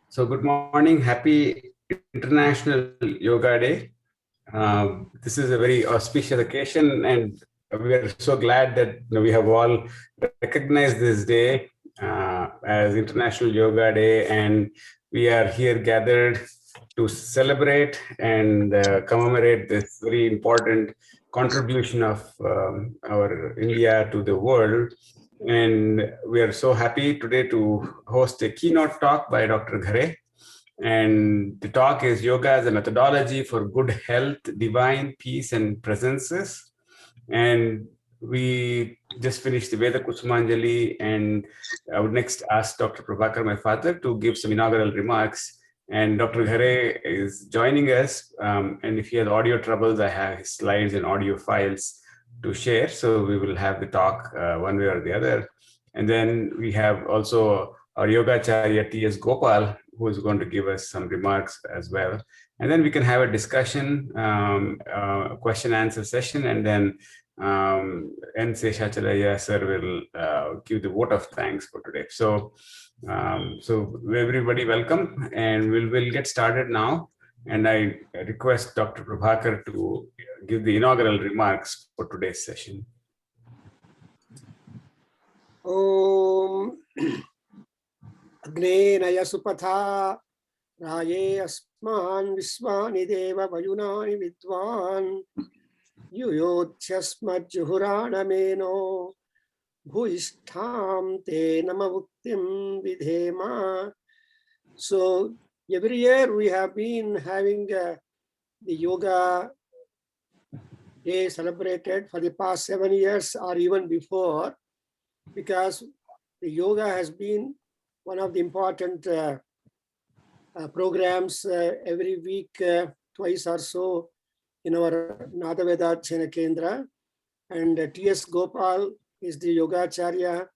So good morning. Happy International Yoga Day. This is a very auspicious occasion, and we are so glad that we have all recognized this day as International Yoga Day, and we are here gathered to celebrate and commemorate this very important contribution of our India to the world. And we are so happy today to host a keynote talk by Dr. Ghare. And the talk is Yoga as a Methodology for Good Health, Divine Peace, and Presences. And we just finished the Veda Kusumanjali, and I would next ask Dr. Prabhakar, my father, to give some inaugural remarks. And Dr. Ghare is joining us. And if he has audio troubles, I have his slides and audio files to share. So we will have the talk one way or the other. And then we have also our Yogacharya T.S. Gopal, who is going to give us some remarks as well. And then we can have a discussion, question answer session, and then N. Seshacharya sir will give the vote of thanks for today. So everybody welcome, and we'll get started now. And I request Dr. Prabhakar to give the inaugural remarks for today's session. Om Agne Naya Supatha Raye Asman Viswani Deva Vayunani Vidwan Yuyothyasmat Juhurana Meno Bhuishtham Te Namavuktim Vidhema. So every year we have been having the Yoga Day celebrated for the past 7 years or even before, because the yoga has been one of the important programs every week, twice or so in our Nadaveda Chena Kendra. And T.S. Gopal is the Yogacharya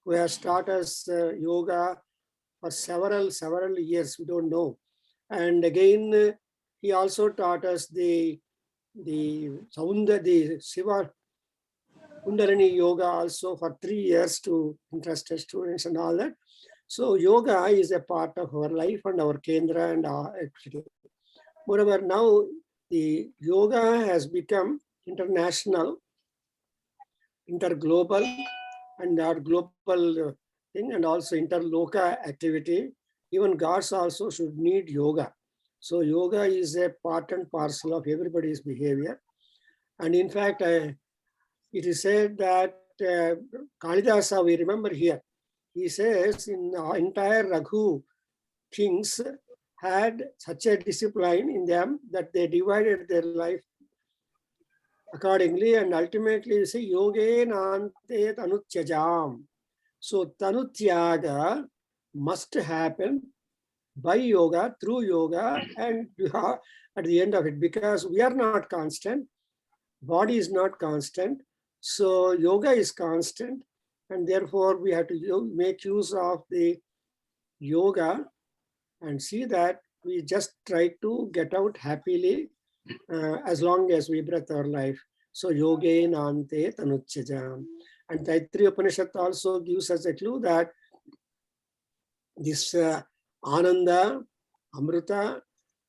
who has taught us yoga for several years, we don't know. And again, he also taught us the Shiva Kundalini Yoga also for 3 years to interested students and all that. So yoga is a part of our life and our Kendra and our activity. Moreover, now the yoga has become international, interglobal, and our global thing, and also interloka activity. Even gods also should need yoga. So yoga is a part and parcel of everybody's behavior. And in fact, it is said that Kalidasa, we remember here, he says in the entire Raghu kings had such a discipline in them that they divided their life accordingly, and ultimately you say yoge nante tanutyajam. So tanutyaga must happen by yoga, through yoga, and at the end of it, because we are not constant, body is not constant, so yoga is constant, and therefore we have to make use of the yoga and see that we just try to get out happily as long as we breathe our life. So yoge nante tanutyajam. And Taittiriya Upanishad also gives us a clue that this Ananda, Amrita,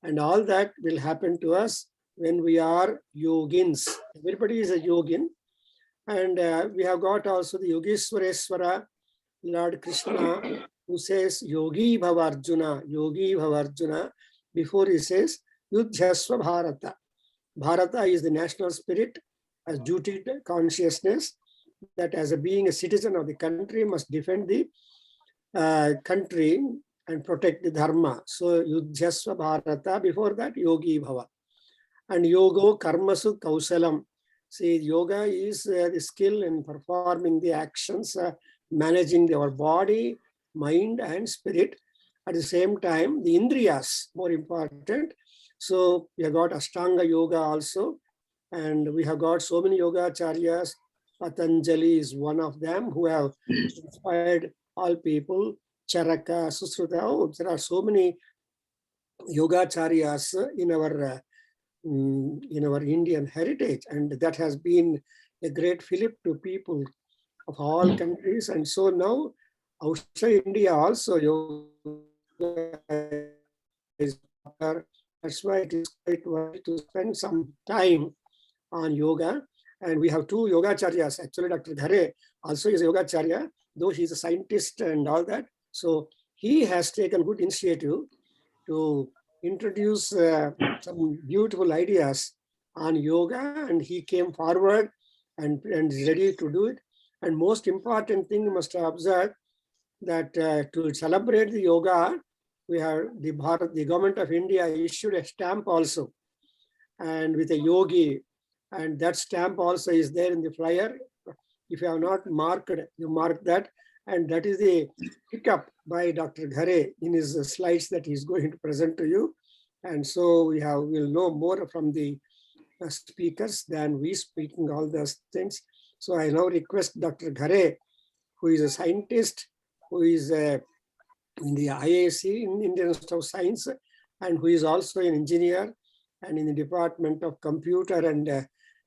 and all that will happen to us when we are yogins. Everybody is a yogin. And we have got also the Yogeshwareswara, Lord Krishna, who says Yogi Bhavarjuna, Yogi Bhavarjuna, before he says Yudhyasva Bharata. Bharata is the national spirit, as duty consciousness, that as being a citizen of the country must defend the country and protect the dharma. So Yudhyasva Bharata, before that Yogi Bhava. And Yogo Karmasu Kausalam. See, yoga is the skill in performing the actions, managing our body, mind, and spirit. At the same time, the Indriyas, more important. So we have got Ashtanga Yoga also, and we have got so many Yogacharyas. Patanjali is one of them who have inspired all people. Charaka, Susruta, there are so many Yogacharyas in our Indian heritage, and that has been a great fillip to people of all countries. And so now outside India also is popular. That's why it is quite worth to spend some time on yoga. And we have two yogacharyas. Actually, Dr. Ghare also is a yogacharya, though he's a scientist and all that. So he has taken good initiative to introduce some beautiful ideas on yoga, and he came forward and is ready to do it. And most important thing you must have observed that to celebrate the yoga, we have the government of India issued a stamp also, and with a yogi, and that stamp also is there in the flyer. If you have not marked, you mark that, and that is the pickup by Dr. Ghare in his slides that he's going to present to you. And so we'll know more from the speakers than we speaking all those things. So I now request Dr. Ghare, who is a scientist, who is in the IAC, in Indian Institute of Science, and who is also an engineer and in the Department of Computer and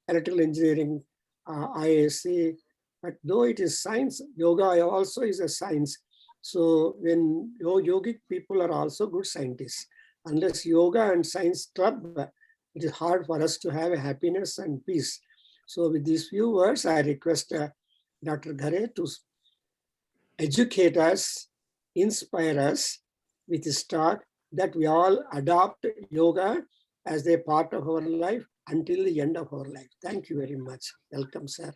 Electrical Engineering, IAC. But though it is science, yoga also is a science. So when yogic people are also good scientists. Unless yoga and science club, it is hard for us to have a happiness and peace. So with these few words, I request Dr. Ghare to educate us, inspire us with his talk that we all adopt yoga as a part of our life until the end of our life. Thank you very much. Welcome, sir.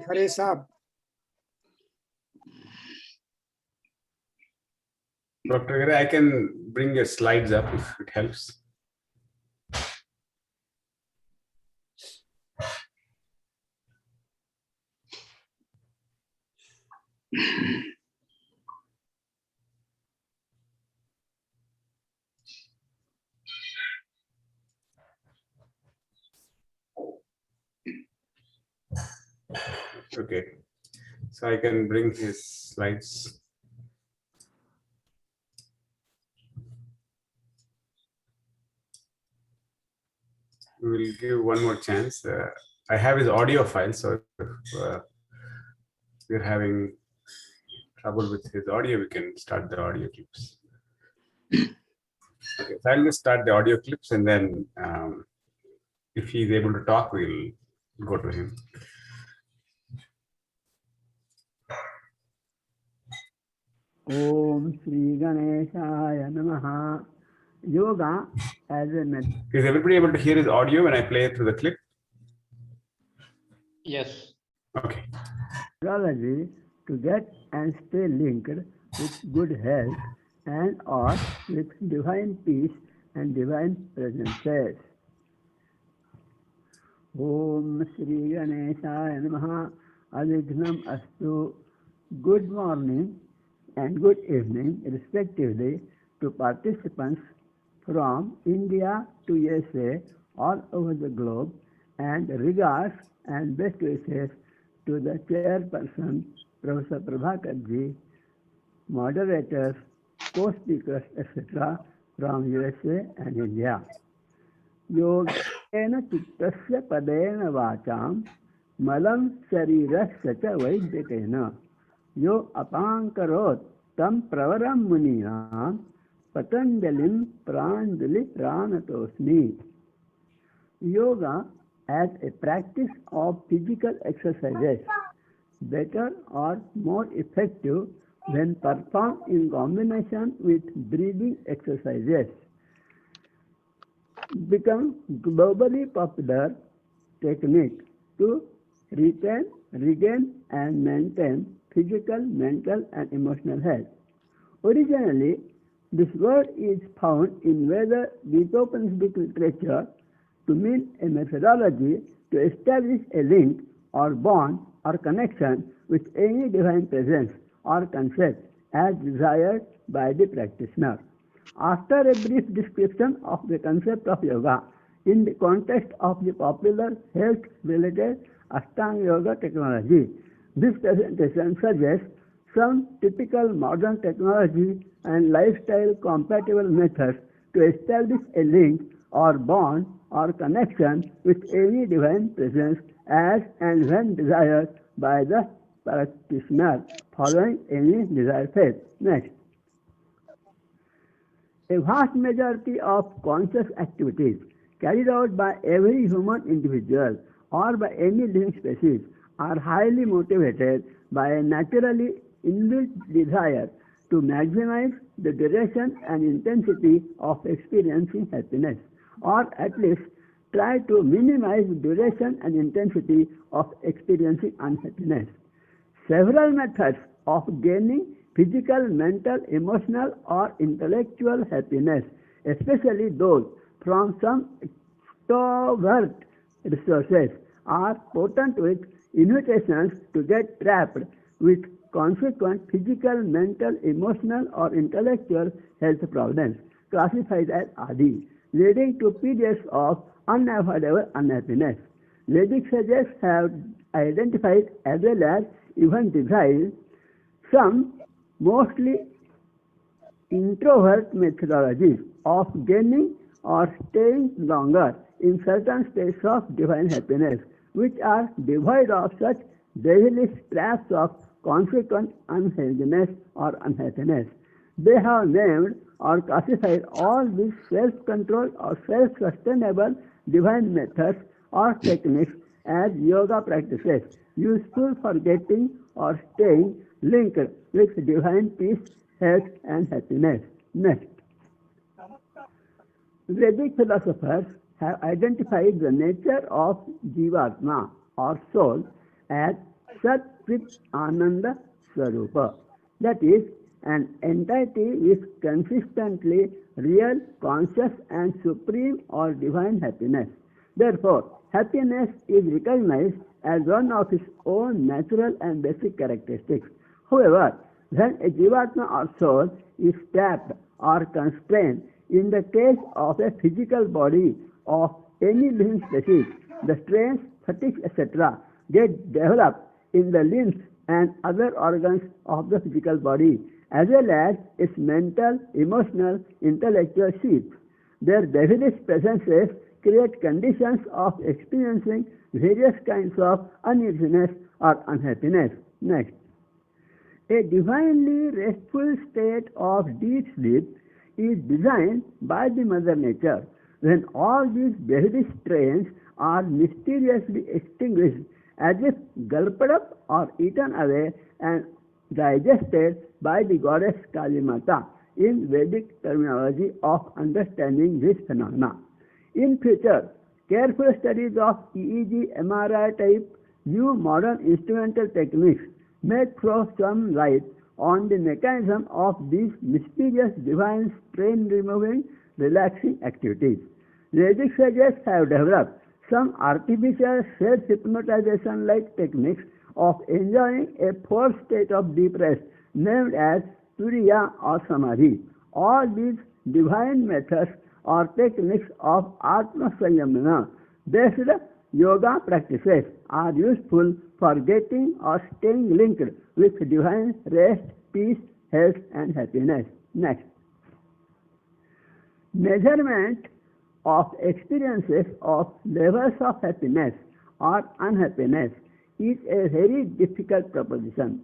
Ghare Saab. Dr. Ghare, I can bring your slides up if it helps. Okay, so I can bring his slides. We will give one more chance. I have his audio file, so if we're having trouble with his audio, we can start the audio clips. Okay, so I'll just start the audio clips, and then if he's able to talk, we'll go to him. Om Sri Ganeshaya Namaha. Yoga as a method. Is everybody able to hear his audio when I play it through the clip? Yes. Okay. Methodology to get and stay linked with good health and or with divine peace and divine presences. Om Sri Ganeshaya Namaha. Avignam Astu. Good morning and good evening respectively to participants from India to USA, all over the globe, and regards and best wishes to the chairperson, Professor Prabhakarji, moderators, co-speakers, etc. from USA and India. Yogena chittasya padena vacham malam sharirasya cha vaidhyakena yo apankarot tam pravaram munina Patanjalim Pranjali Ranatosmi. Yoga as a practice of physical exercises, better or more effective when performed in combination with breathing exercises, become globally popular technique to retain, regain and maintain physical, mental and emotional health. Originally, this word is found in Veda Gita-Upanishadic literature to mean a methodology to establish a link or bond or connection with any divine presence or concept as desired by the practitioner. After a brief description of the concept of yoga in the context of the popular health-related Ashtanga Yoga technology, this presentation suggests some typical modern technology and lifestyle compatible methods to establish a link or bond or connection with any divine presence as and when desired by the practitioner following any desired faith. Next. A vast majority of conscious activities carried out by every human individual or by any living species are highly motivated by a naturally inbuilt desire to maximize the duration and intensity of experiencing happiness, or at least try to minimize the duration and intensity of experiencing unhappiness. Several methods of gaining physical, mental, emotional, or intellectual happiness, especially those from some extrovert resources, are potent with invitations to get trapped with consequent physical, mental, emotional, or intellectual health problems classified as adi, leading to periods of unavoidable unhappiness. Vedic sages have identified as well as even devised some mostly introvert methodologies of gaining or staying longer in certain states of divine happiness, which are devoid of such devilish traps of consequent unhealthiness or unhappiness. They have named or classified all these self-controlled or self-sustainable divine methods or techniques as yoga practices useful for getting or staying linked with divine peace, health, and happiness. Next. Vedic philosophers have identified the nature of Jivatma or soul as Sat Chit Ananda Swarupa, that is, an entity with consistently real, conscious, and supreme or divine happiness. Therefore, happiness is recognized as one of its own natural and basic characteristics. However, when a Jivatma or soul is trapped or constrained in the case of a physical body of any living species, the strains, fatigue, etc. get developed in the limbs and other organs of the physical body, as well as its mental, emotional, intellectual sheath. Their devilish presences create conditions of experiencing various kinds of uneasiness or unhappiness. Next. A divinely restful state of deep sleep is designed by the Mother Nature when all these devilish strains are mysteriously extinguished as if gulped up or eaten away and digested by the goddess Kali Mata in Vedic terminology of understanding this phenomena. In future, careful studies of EEG, MRI type new modern instrumental techniques may throw some light on the mechanism of these mysterious divine strain-removing, relaxing activities. Vedic sages have developed some artificial self-hypnotization-like techniques of enjoying a fourth state of deep rest named as Turiya or Samadhi. All these divine methods or techniques of Atma Sanyamana based yoga practices are useful for getting or staying linked with divine rest, peace, health, and happiness. Next. Measurement of experiences of levels of happiness or unhappiness is a very difficult proposition.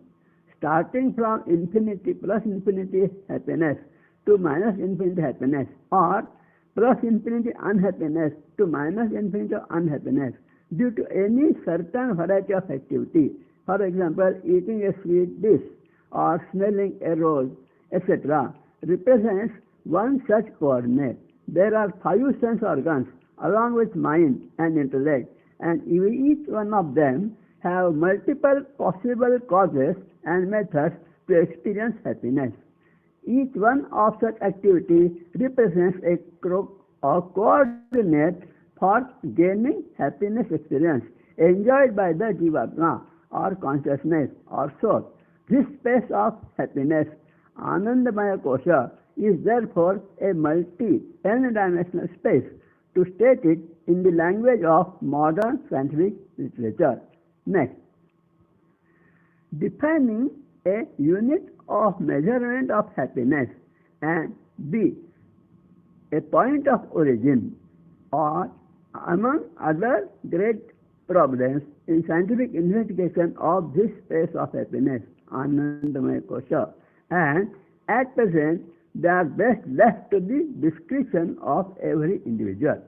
Starting from infinity plus infinity happiness to minus infinity happiness, or plus infinity unhappiness to minus infinity unhappiness due to any certain variety of activity, for example, eating a sweet dish or smelling a rose, etc., represents one such coordinate. There are 5 sense organs along with mind and intellect, and each one of them have multiple possible causes and methods to experience happiness. Each one of such activities represents a coordinate for gaining happiness experience enjoyed by the Jivatma or consciousness or soul. This space of happiness, Anandamaya Kosha, is therefore a multi-n-dimensional space, to state it in the language of modern scientific literature. Next. Defining a unit of measurement of happiness and B, a point of origin or Among other great problems in scientific investigation of this space of happiness, Anandamaya Kosha, and at present they are best left to the discretion of every individual.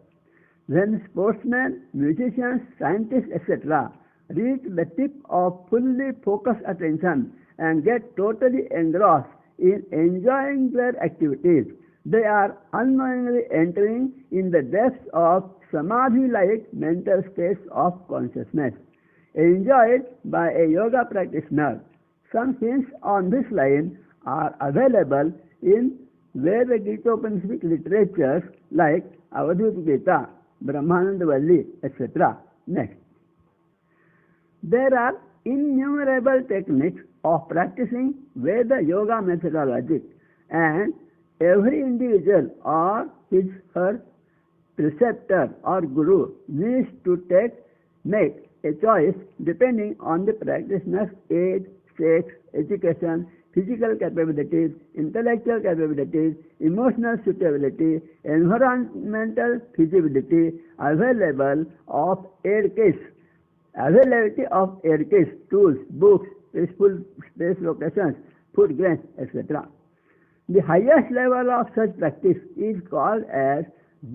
When sportsmen, musicians, scientists, etc., reach the tip of fully focused attention and get totally engrossed in enjoying their activities, they are unknowingly entering in the depths of samadhi-like mental states of consciousness, enjoyed by a yoga practitioner. Some hints on this line are available in Veda Gita-Upanishadic literatures like Avadhuta Gita, Brahmananda Valli, etc. Next. There are innumerable techniques of practicing Veda Yoga methodology, and every individual or her preceptor or guru needs to make a choice depending on the practitioner's age, sex, education, physical capabilities, intellectual capabilities, emotional suitability, environmental feasibility, availability of air kits, tools, books, peaceful space locations, food grains, etc. The highest level of such practice is called as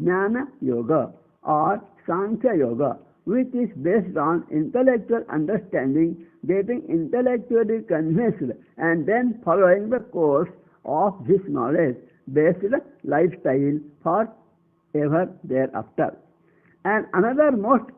Jnana Yoga or Sankhya Yoga, which is based on intellectual understanding, getting intellectually convinced, and then following the course of this knowledge-based lifestyle for ever thereafter. And another most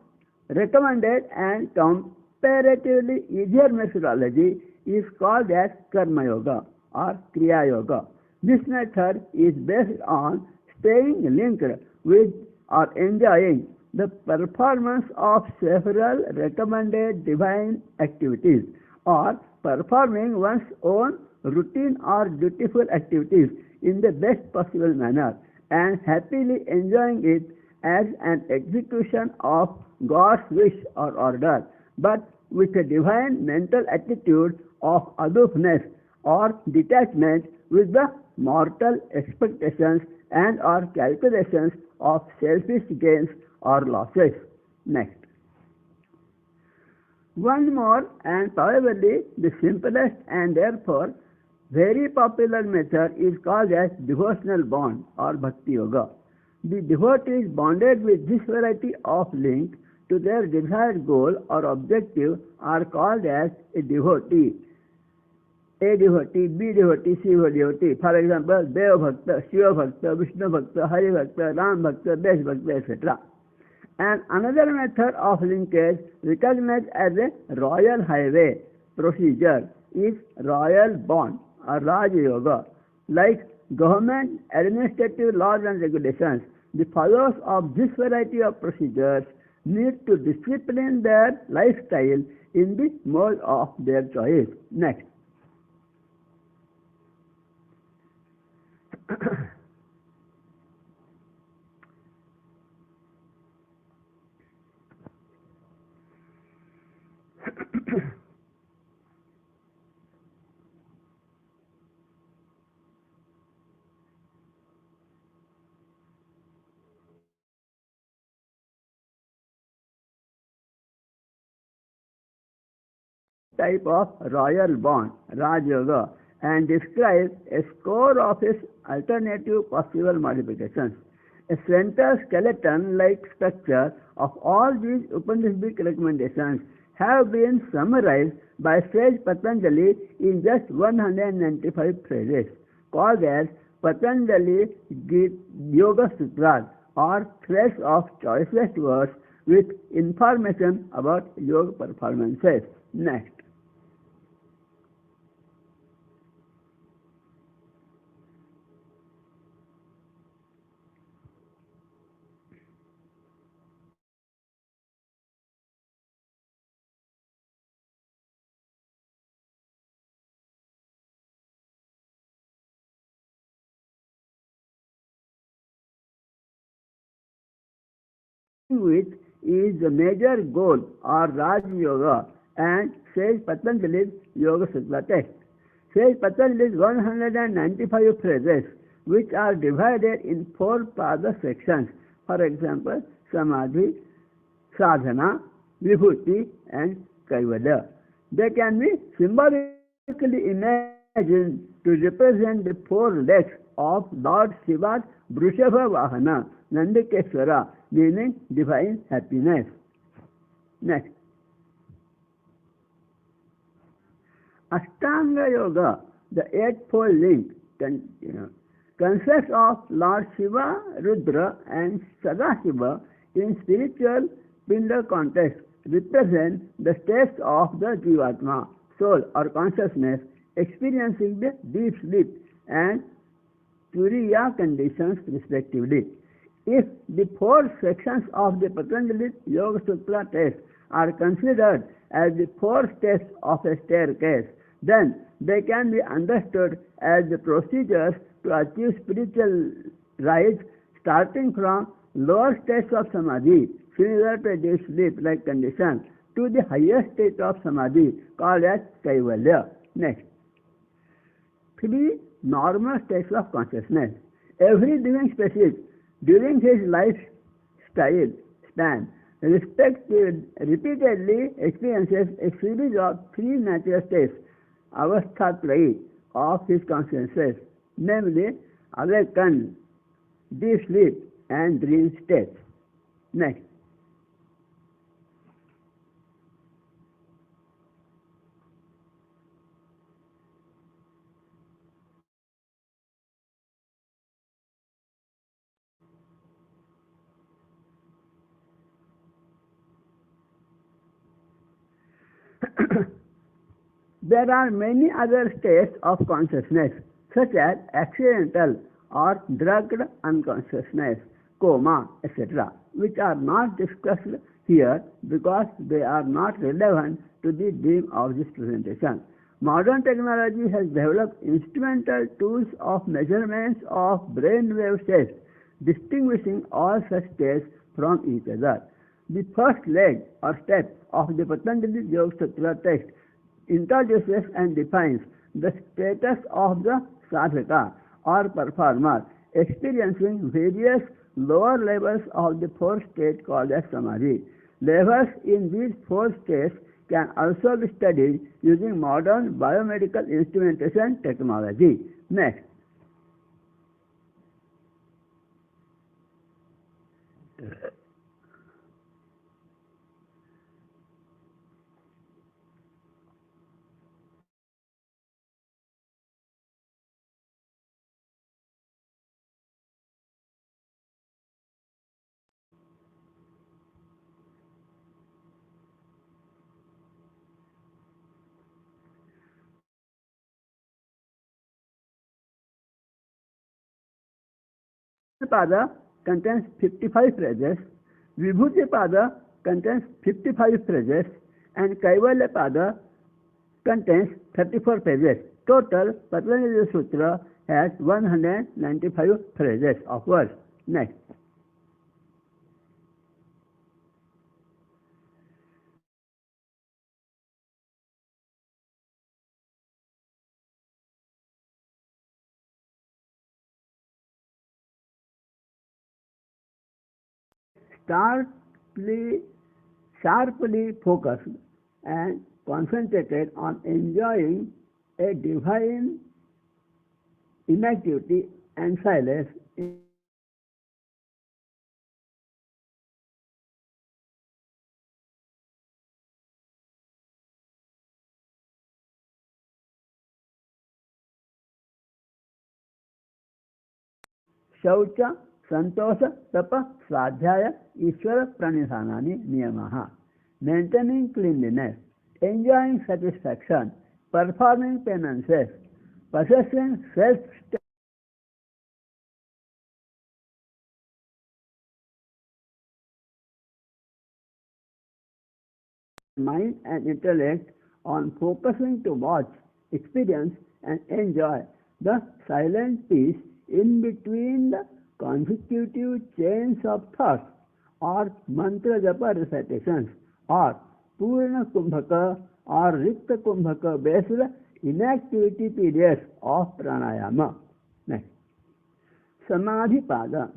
recommended and comparatively easier methodology is called as Karma Yoga or Kriya Yoga. This method is based on staying linked with or enjoying the performance of several recommended divine activities, or performing one's own routine or dutiful activities in the best possible manner and happily enjoying it as an execution of God's wish or order, but with a divine mental attitude of aloofness or detachment with the mortal expectations and or calculations of selfish gains or losses. Next. One more and probably the simplest and therefore very popular method is called as devotional bond or Bhakti Yoga. The devotees bonded with this variety of link to their desired goal or objective are called as a devotee. A devotee, B devotee, C devotee. For example, Deva Bhakta, Shiva Bhakta, Vishnu Bhakta, Hari Bhakta, Ram Bhakta, Desh Bhakta, etc. And another method of linkage recognized as a royal highway procedure is royal bond or Raj Yoga. Like government administrative laws and regulations, the followers of this variety of procedures need to discipline their lifestyle in the mode of their choice. Next. Type of royal bond, Raj Yoga, and describes a score of its alternative possible modifications. A central skeleton-like structure of all these Upanishadic recommendations have been summarized by sage Patanjali in just 195 phrases, called as Patanjali Yoga Sutras, or threads of choicest words with information about yoga performances. Next. Which is the major goal or Raj Yoga and says Patanjali's Yoga Sutra text. Says Patanjali's 195 phrases which are divided in 4 pada sections. For example, samadhi, sadhana, vibhuti, and kaivalya. They can be symbolically imagined to represent the four legs of Lord Shiva's Vrishabha Vahana, Nandikeshwara, meaning divine happiness. Next. Ashtanga Yoga, the eightfold link, consists of Lord Shiva, Rudra, and Sadashiva in spiritual Pinda context, represent the states of the Jivatma, soul or consciousness, experiencing the deep sleep and Turiya conditions respectively. If the four sections of the Patanjali Yoga Sutra text are considered as the four steps of a staircase, then they can be understood as the procedures to achieve spiritual rise, starting from lower states of samadhi, similar to a deep sleep-like condition, to the highest state of samadhi, called as kaivalya. Next. 3 normal states of consciousness. Every living species during his lifestyle span repeatedly experiences a series of 3 natural states, avasthatrayi, of his consciousness, namely awakened, deep sleep, and dream states. Next. There are many other states of consciousness, such as accidental or drugged unconsciousness, coma, etc., which are not discussed here because they are not relevant to the theme of this presentation. Modern technology has developed instrumental tools of measurements of brainwave states, distinguishing all such states from each other. The first leg or step of the Patanjali Yoga Sutra text introduces and defines the status of the sadhaka or performer, experiencing various lower levels of the 4 states called as samadhi. Levels in these 4 states can also be studied using modern biomedical instrumentation technology. Next. Pada contains 55 phrases, Vibhuti Pada contains 55 phrases, and Kaivalya Pada contains 34 phrases. Total, Patanjali Sutra has 195 phrases of words. Next. Sharply focused and concentrated on enjoying a divine inactivity and silence शौच संतोष तप स्वाध्याय ईश्वर प्रणिधानानि नियमः. Maintaining cleanliness, enjoying satisfaction, performing penances, possessing self mind and intellect on focusing to watch, experience, and enjoy the silent peace in between the consecutive chains of thoughts or mantra japa recitations or Purna Kumbhaka or Rikta Kumbhaka based inactivity periods of pranayama. Next. Samadhi Pada.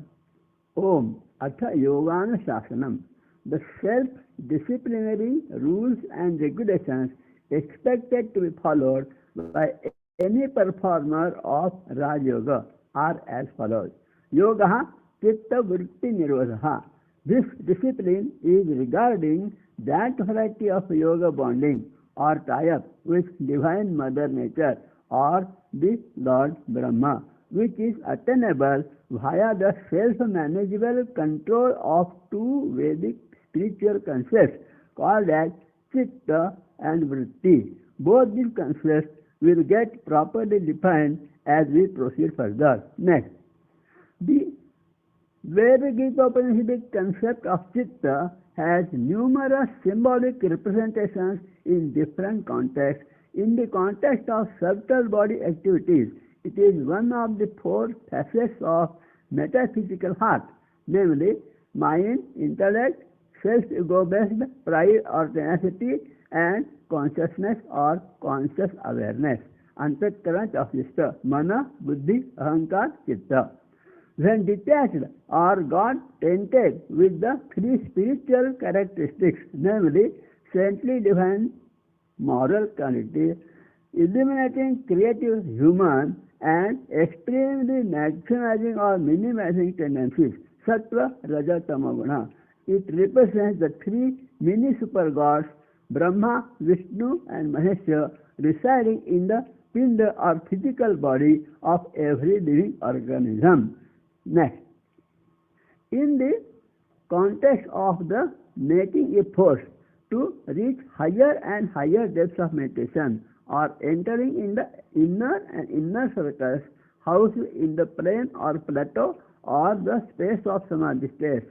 Om Atha Yoganuशासनम. The self-disciplinary rules and regulations expected to be followed by any performer of Raj Yoga are as follows. Yoga Chitta Vritti Nirodha. This discipline is regarding that variety of yoga bonding or tie-up with Divine Mother Nature or the Lord Brahma, which is attainable via the self-manageable control of two Vedic spiritual concepts called as Chitta and Vritti. Both these concepts will get properly defined as we proceed further. Next, the Vedic Upanishadic concept of Chitta has numerous symbolic representations in different contexts. In the context of subtle body activities, it is one of the four facets of metaphysical heart, namely mind, intellect, self-ego-based pride or tenacity, and consciousness or conscious awareness. Antakaran of Chitta, Mana, Buddhi, Ahankar, Chitta. When detached or got tainted with the three spiritual characteristics, namely saintly, divine, moral quality, illuminating creative human, and extremely maximizing or minimizing tendencies, Sattva, Raja, Tama Guna. It represents the three mini super gods, Brahma, Vishnu, and Maheshwara, residing in the pinda or physical body of every living organism. Next, in the context of the making efforts to reach higher and higher depths of meditation or entering in the inner circles housed in the plane or plateau or the space of samadhi state,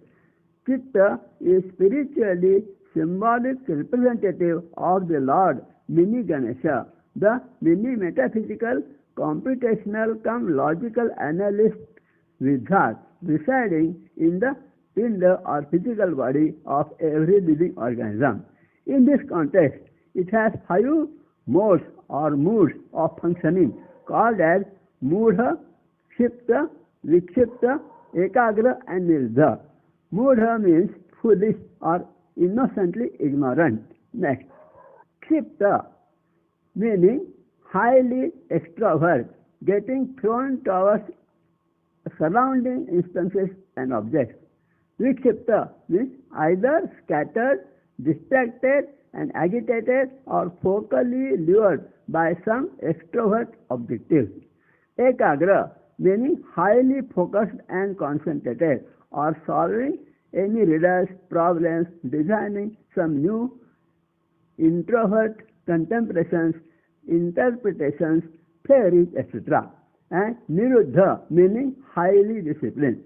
Chitta is spiritually symbolic representative of the Lord Mini Ganesha, the mini metaphysical, computational cum logical analyst Vidhat, residing in the pinda or physical body of every living organism. In this context, it has 5 modes or moods of functioning called as Mudha, Kshipta, Vikshipta, Ekagra, and Nirdha. Mudha means foolish or innocently ignorant. Next, Kshipta meaning highly extrovert, getting thrown towards surrounding instances and objects. Vikshipta means either scattered, distracted, and agitated, or focally lured by some extrovert objective. Ekagra meaning highly focused and concentrated, or solving any riddles, problems, designing some new introvert contemplations, interpretations, theories, etc. And Niruddha meaning highly disciplined.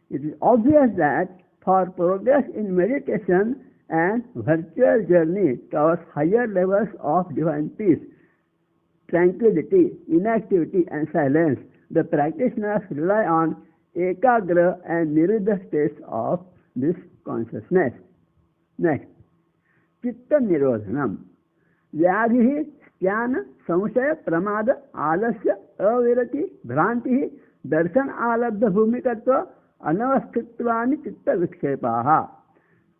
It is obvious that for progress in meditation and virtual journey towards higher levels of divine peace, tranquility, inactivity, and silence, the practitioners rely on Ekagra and Niruddha states of this consciousness. Next, Chitta Nirodhanam. Vyadhi, Jnana, Samshaya, Pramada, Alasya, Avirati, Bhranti, Darshan Alabdha Bhumikatva, Anavasthitvani Chitta Vikshepaha.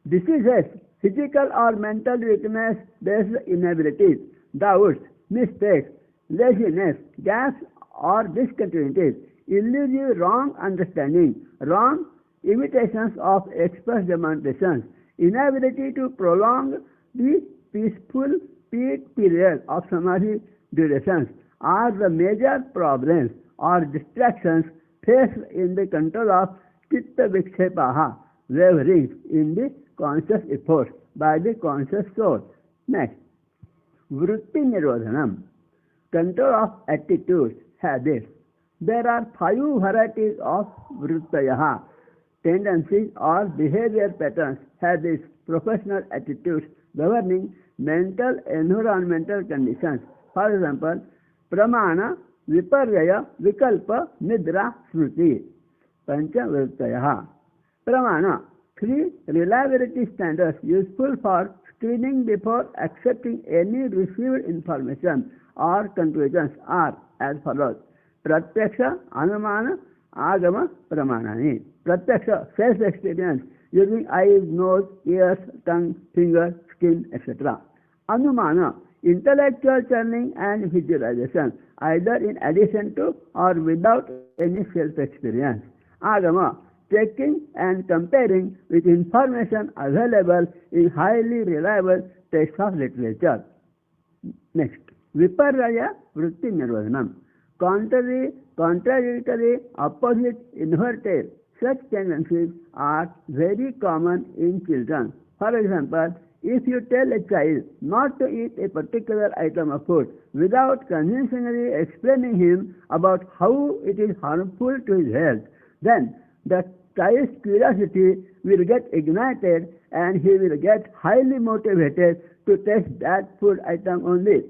Diseases, physical or mental weakness, based inabilities, doubts, mistakes, laziness, gaps or discontinuities, illusive wrong understanding, wrong imitations of express demonstrations, inability to prolong the peaceful peak period of samadhi durations are the major problems or distractions faced in the control of Chitta Vikshepaha, waverings in the conscious effort by the conscious soul. Next, Vritti Nirodhanam. Control of attitudes, habits. There are 5 varieties of Vrittayaha, tendencies or behavior patterns, habits, professional attitudes governing mental environmental conditions. For example, Pramana, Viparyaya, Vikalpa, Nidra, Smriti. Pancha Vrittayaha. Pramana, 3 reliability standards useful for screening before accepting any received information or conclusions are as follows. Pratyaksha, Anumana, Agama Pramanani. Pratyaksha, self-experience, using eyes, nose, ears, tongue, finger, skin, etc. Anumana, intellectual churning and visualization, either in addition to or without any self-experience. Agama, checking and comparing with information available in highly reliable texts of literature. Next, Viparraya Vritti Nirvadanam. Contradictory, opposite, inverted, such tendencies are very common in children. For example, if you tell a child not to eat a particular item of food without convincingly explaining him about how it is harmful to his health, then the child's curiosity will get ignited and he will get highly motivated to test that food item only.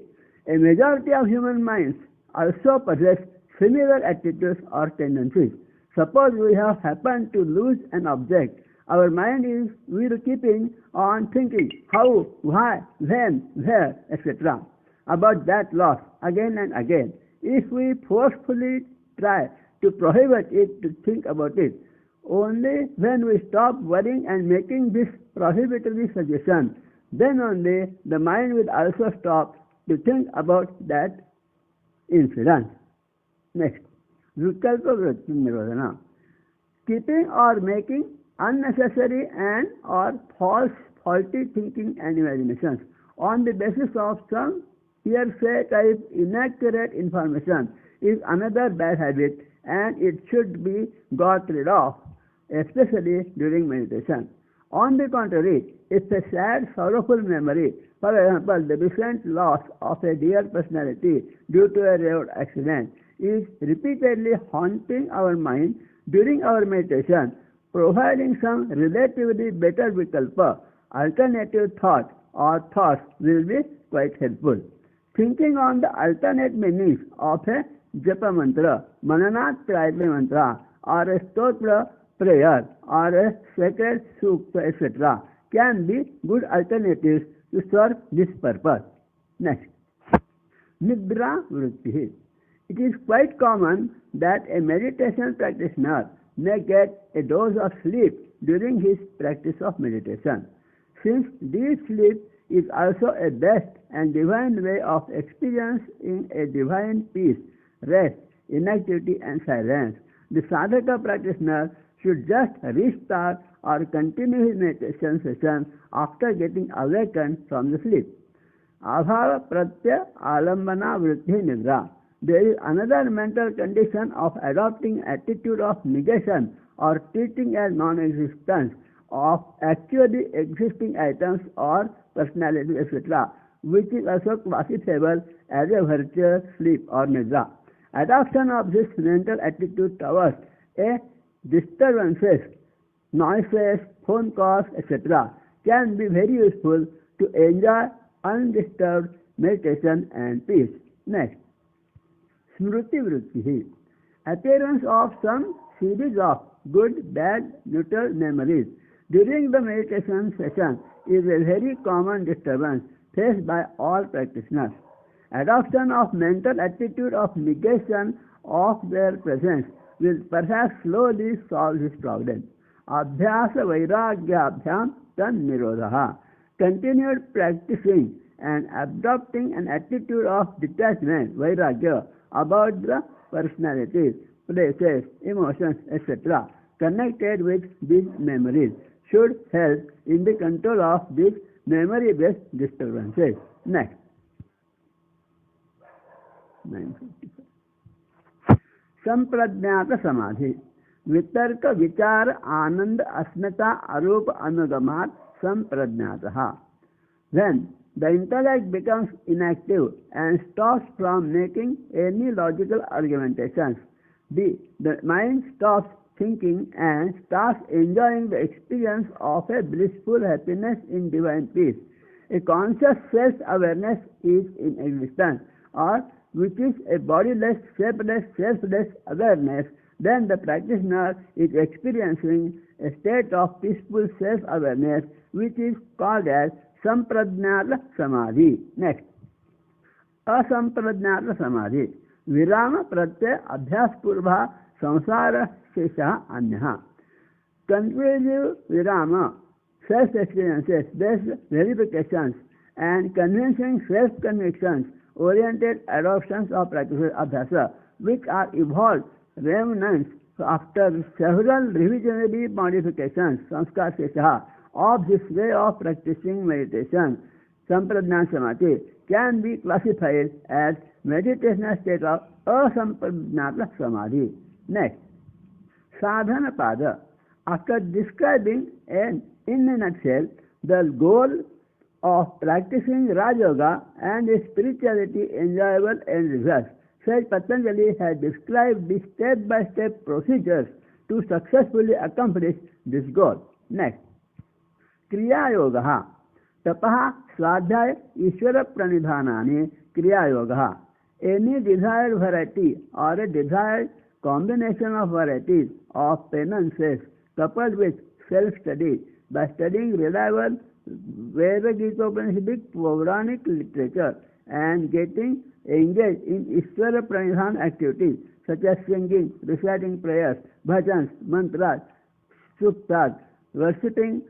A majority of human minds also possess similar attitudes or tendencies. Suppose we have happened to lose an object. Our mind will keeping on thinking how, why, when, where, etc. about that loss again and again. If we forcefully try to prohibit it to think about it, only when we stop worrying and making this prohibitory suggestion, then only the mind will also stop to think about that incident. Next, Vikalpa Vritti Nirodhana. Keeping or making unnecessary and or faulty thinking and imaginations on the basis of some hearsay type inaccurate information is another bad habit, and it should be got rid of, especially during meditation. On the contrary, if a sad, sorrowful memory, for example, the recent loss of a dear personality due to a road accident, is repeatedly haunting our mind during our meditation, providing some relatively better vikalpa, alternative thought or thoughts will be quite helpful. Thinking on the alternate meanings of a japa mantra, mananat prayatma mantra, or a stotra prayer, or a sacred sukta, etc. can be good alternatives to serve this purpose. Next, Nidra Vritti. It is quite common that a meditation practitioner may get a dose of sleep during his practice of meditation. Since deep sleep is also a best and divine way of experiencing a divine peace, rest, inactivity and silence, the sadhaka practitioner should just restart or continue his meditation session after getting awakened from the sleep. Abhava Pratya Alambana Vritti Nidra. There is another mental condition of adopting attitude of negation or treating as non-existence of actually existing items or personalities, etc., which is also classifiable as a virtual sleep or nidra. Adoption of this mental attitude towards a disturbances, noises, phone calls, etc., can be very useful to enjoy undisturbed meditation and peace. Next, Smriti Vritti. Appearance of some series of good, bad, neutral memories during the meditation session is a very common disturbance faced by all practitioners. Adoption of mental attitude of negation of their presence will perhaps slowly solve this problem. Abhyasa Vairagyabhyam Tan Nirodha. Continued practicing and adopting an attitude of detachment, Vairagya, about the personalities, places, emotions, etc. connected with these memories should help in the control of these memory-based disturbances. Next, 955. Sampradnyata Samadhi. Vitarka Vichara Ananda Asmita Arupa Anugamat Sampradnyataha. When the intellect becomes inactive and stops from making any logical argumentations, the mind stops thinking and starts enjoying the experience of a blissful happiness in divine peace. A conscious self-awareness is in existence, or which is a bodiless, shapeless, selfless awareness. Then the practitioner is experiencing a state of peaceful self-awareness, which is called as Sampradnyata Samadhi. Next, Asampradnyata Samadhi. Virama Pratyaya Abhyas Purva संसार शेषः अन्यः. Conclusive virama, self-experiences, based verifications, and convincing self-convictions, oriented adoptions of practices abhyasa, which are evolved remnants after several revisionary modifications, samskar shesha, of this way of practicing meditation, sampradhan samadhi, can be classified as meditational state of asampradhanata samadhi. Next, sadhana pada. After describing in a nutshell the goal of practicing Raj Yoga and its spirituality enjoyable end results, Sage Patanjali has described the step-by-step procedures to successfully accomplish this goal. Next, Kriya Yoga. Tapaha Swadhyaya Ishvara Pranidhanani Kriya Yoga. Any desired variety or a desired combination of varieties of penances coupled with self-study by studying reliable Veda-Gita-Upanishadic Puranic literature and getting engaged in Ishvara Pranidhan activities such as singing, reciting prayers, bhajans, mantras, suktas, worshipping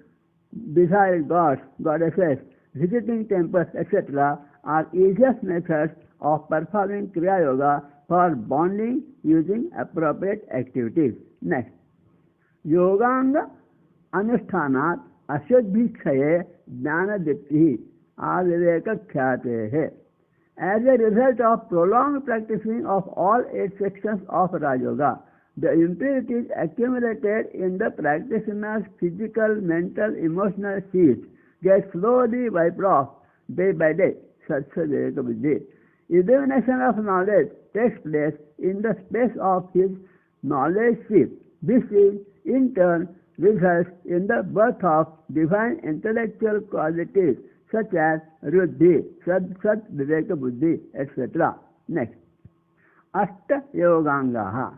desired gods, goddesses, visiting temples, etc. are easiest methods of performing Kriya Yoga for bonding using appropriate activities. Next, Yoganga अनुष्ठानात् अशुद्धिक्षये ज्ञानदीप्तिः आविवेकख्यातेः. As a result of prolonged practicing of all 8 sections of Raj Yoga, the impurities accumulated in the practitioner's physical, mental, emotional seeds get slowly wiped off day by day. Satya Viveka Buddhi. Illumination of knowledge takes place in the space of his knowledge seed. This is, in turn, results in the birth of divine intellectual qualities such as Ruddhi, Sat, Viveka Buddhi, etc. Next, Ashta Yogangaha.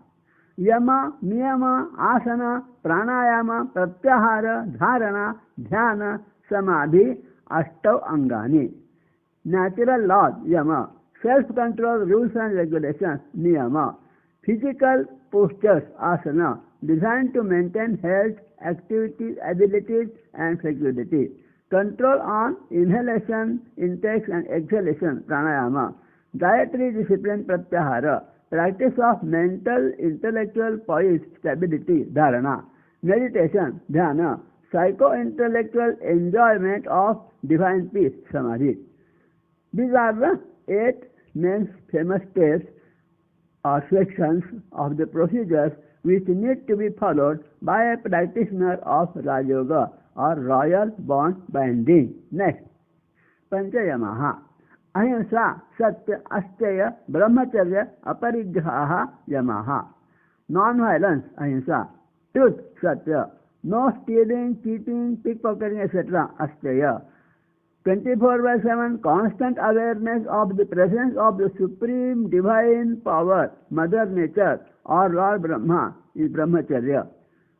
Yama, Niyama, Asana, Pranayama, Pratyahara, Dharana, Dhyana, Samadhi, Ashtav Angani. Natural laws, Yama. Self-control, rules and regulations, Niyama. Physical postures, Asana, designed to maintain health, activity, abilities, and flexibility. Control on inhalation, intakes, and exhalation, pranayama. Dietary discipline, pratyahara. Practice of mental, intellectual poise, stability, dharana. Meditation, dhyana. Psycho-intellectual enjoyment of divine peace, samadhi. These are the 8 main famous steps or sections of the procedures which need to be followed by a practitioner of Raj Yoga or royal bond binding. Next, Panchayamaha. Ahimsa, Satya, Asteya, Brahmacharya, Aparigraha, Yamaha. Non-violence, Ahimsa. Truth, Satya. No stealing, cheating, pickpocketing, etc. Asteya. 24/7 constant awareness of the presence of the supreme divine power, Mother Nature or Lord Brahma is Brahmacharya.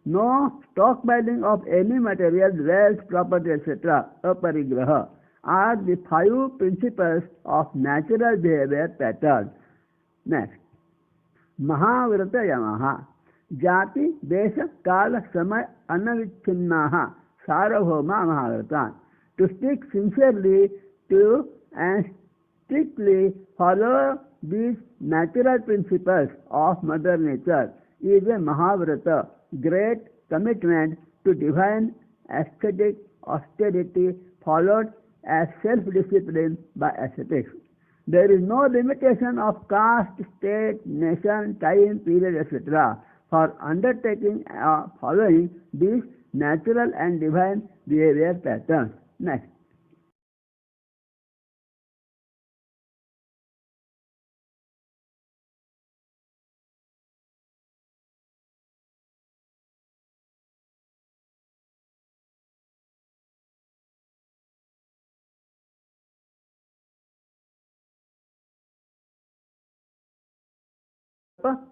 No stockpiling of any material, wealth, property, etc. Aparigraha are the 5 principles of natural behavior patterns. Next, Mahavrata Yamaha. Jati, Desha, Kala, Samay, Anavichhinnaha, Sarvabhauma Mahavratan. To stick sincerely to and strictly follow these natural principles of Mother Nature is a Mahavrata, great commitment to divine aesthetic austerity followed as self-discipline by ascetics. There is no limitation of caste, state, nation, time, period, etc. for undertaking following these natural and divine behavior patterns. Next,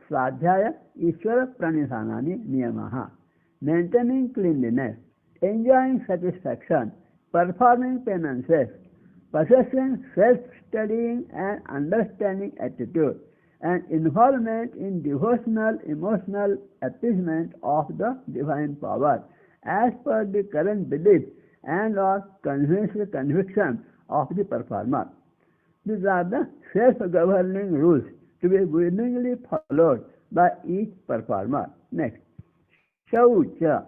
Swadhyaya Ishvara Pranidhanani Niyamaha. Maintaining cleanliness, enjoying satisfaction, performing penances, possessing self-studying and understanding attitude, and involvement in devotional emotional appeasement of the divine power as per the current belief and or conviction of the performer. These are the self-governing rules to be willingly followed by each performer. Next, Shaucha.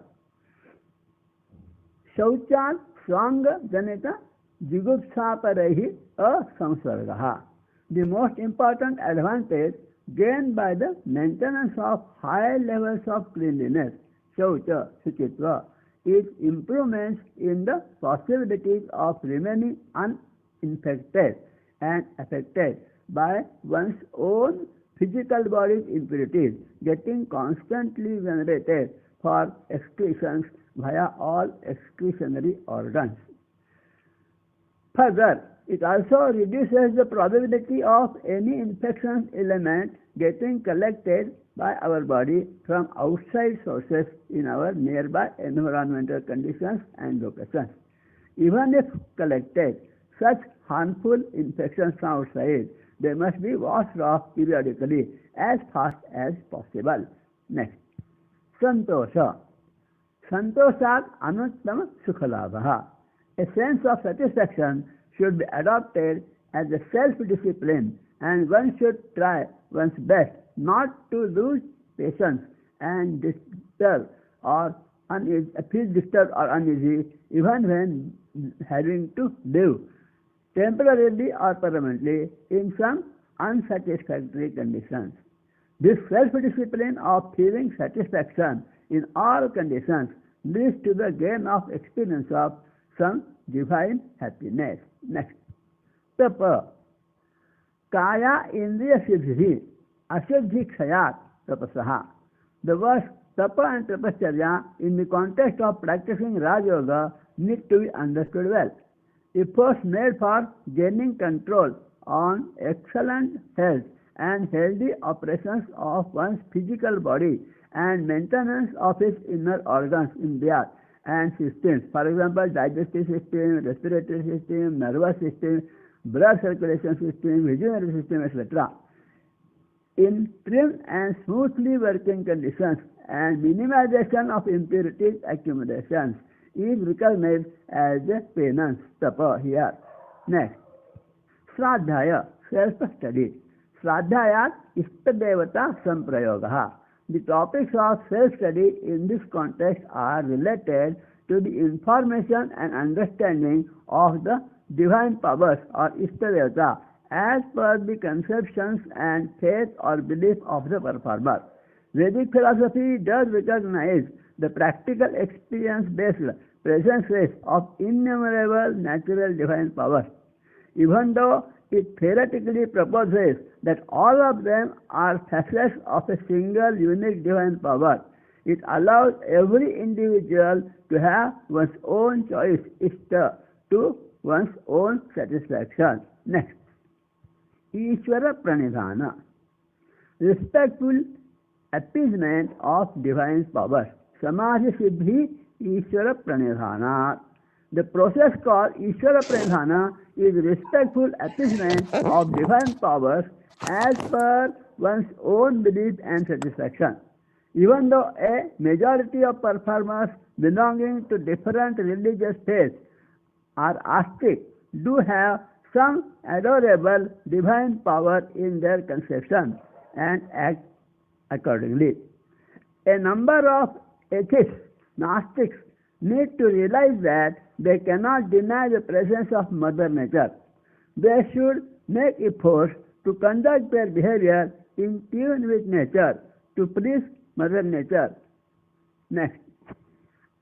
Shauchan Swanga Janita Jigupsaparehi Asamsargaha. The most important advantage gained by the maintenance of high levels of cleanliness, Shaucha, Suchitva, is improvements in the possibilities of remaining uninfected and affected by one's own physical body's impurities, getting constantly venerated for excretions via all excretionary organs. Further, it also reduces the probability of any infectious element getting collected by our body from outside sources in our nearby environmental conditions and locations. Even if collected, such harmful infections from outside, they must be washed off periodically as fast as possible. Next, Santosha. Santoshat Anuttama Sukhalabha. A sense of satisfaction should be adopted as a self-discipline, and one should try one's best not to lose patience and feel disturbed or uneasy even when having to live temporarily or permanently in some unsatisfactory conditions. This self-discipline of feeling satisfaction in all conditions leads to the gain of experience of some divine happiness. Next, Tapa. Kaya Indriya Siddhi Ashuddhi Kshayat Tapasaha. The words Tapa and Tapacharya in the context of practicing Raj Yoga need to be understood well. Efforts made for gaining control on excellent health and healthy operations of one's physical body and maintenance of its inner organs in their and systems, for example, digestive system, respiratory system, nervous system, blood circulation system, visionary system, etc. In trim and smoothly working conditions and minimization of impurities accumulations is recognized as a penance, tapa here. Next, Sradhaya, self-study. Sradhayat Ishtadevata Samprayogaha. The topics of self-study in this context are related to the information and understanding of the divine powers or Ishtadevata as per the conceptions and faith or belief of the performer. Vedic philosophy does recognize the practical experience-based presence of innumerable natural divine powers. Even though it theoretically proposes that all of them are facets of a single unique divine power, it allows every individual to have one's own choice to one's own satisfaction. Next, Ishvara Pranidhana. Respectful appeasement of divine powers. Samadhi Siddhi Ishvara Pranidhana. The process called Ishvara Pranidhana is respectful appeasement of divine powers as per one's own belief and satisfaction. Even though a majority of performers belonging to different religious faiths or astic do have some adorable divine power in their conception and act accordingly. A number of atheists, Gnostics, need to realize that they cannot deny the presence of Mother Nature. They should make efforts to conduct their behavior in tune with nature to please Mother Nature. Next,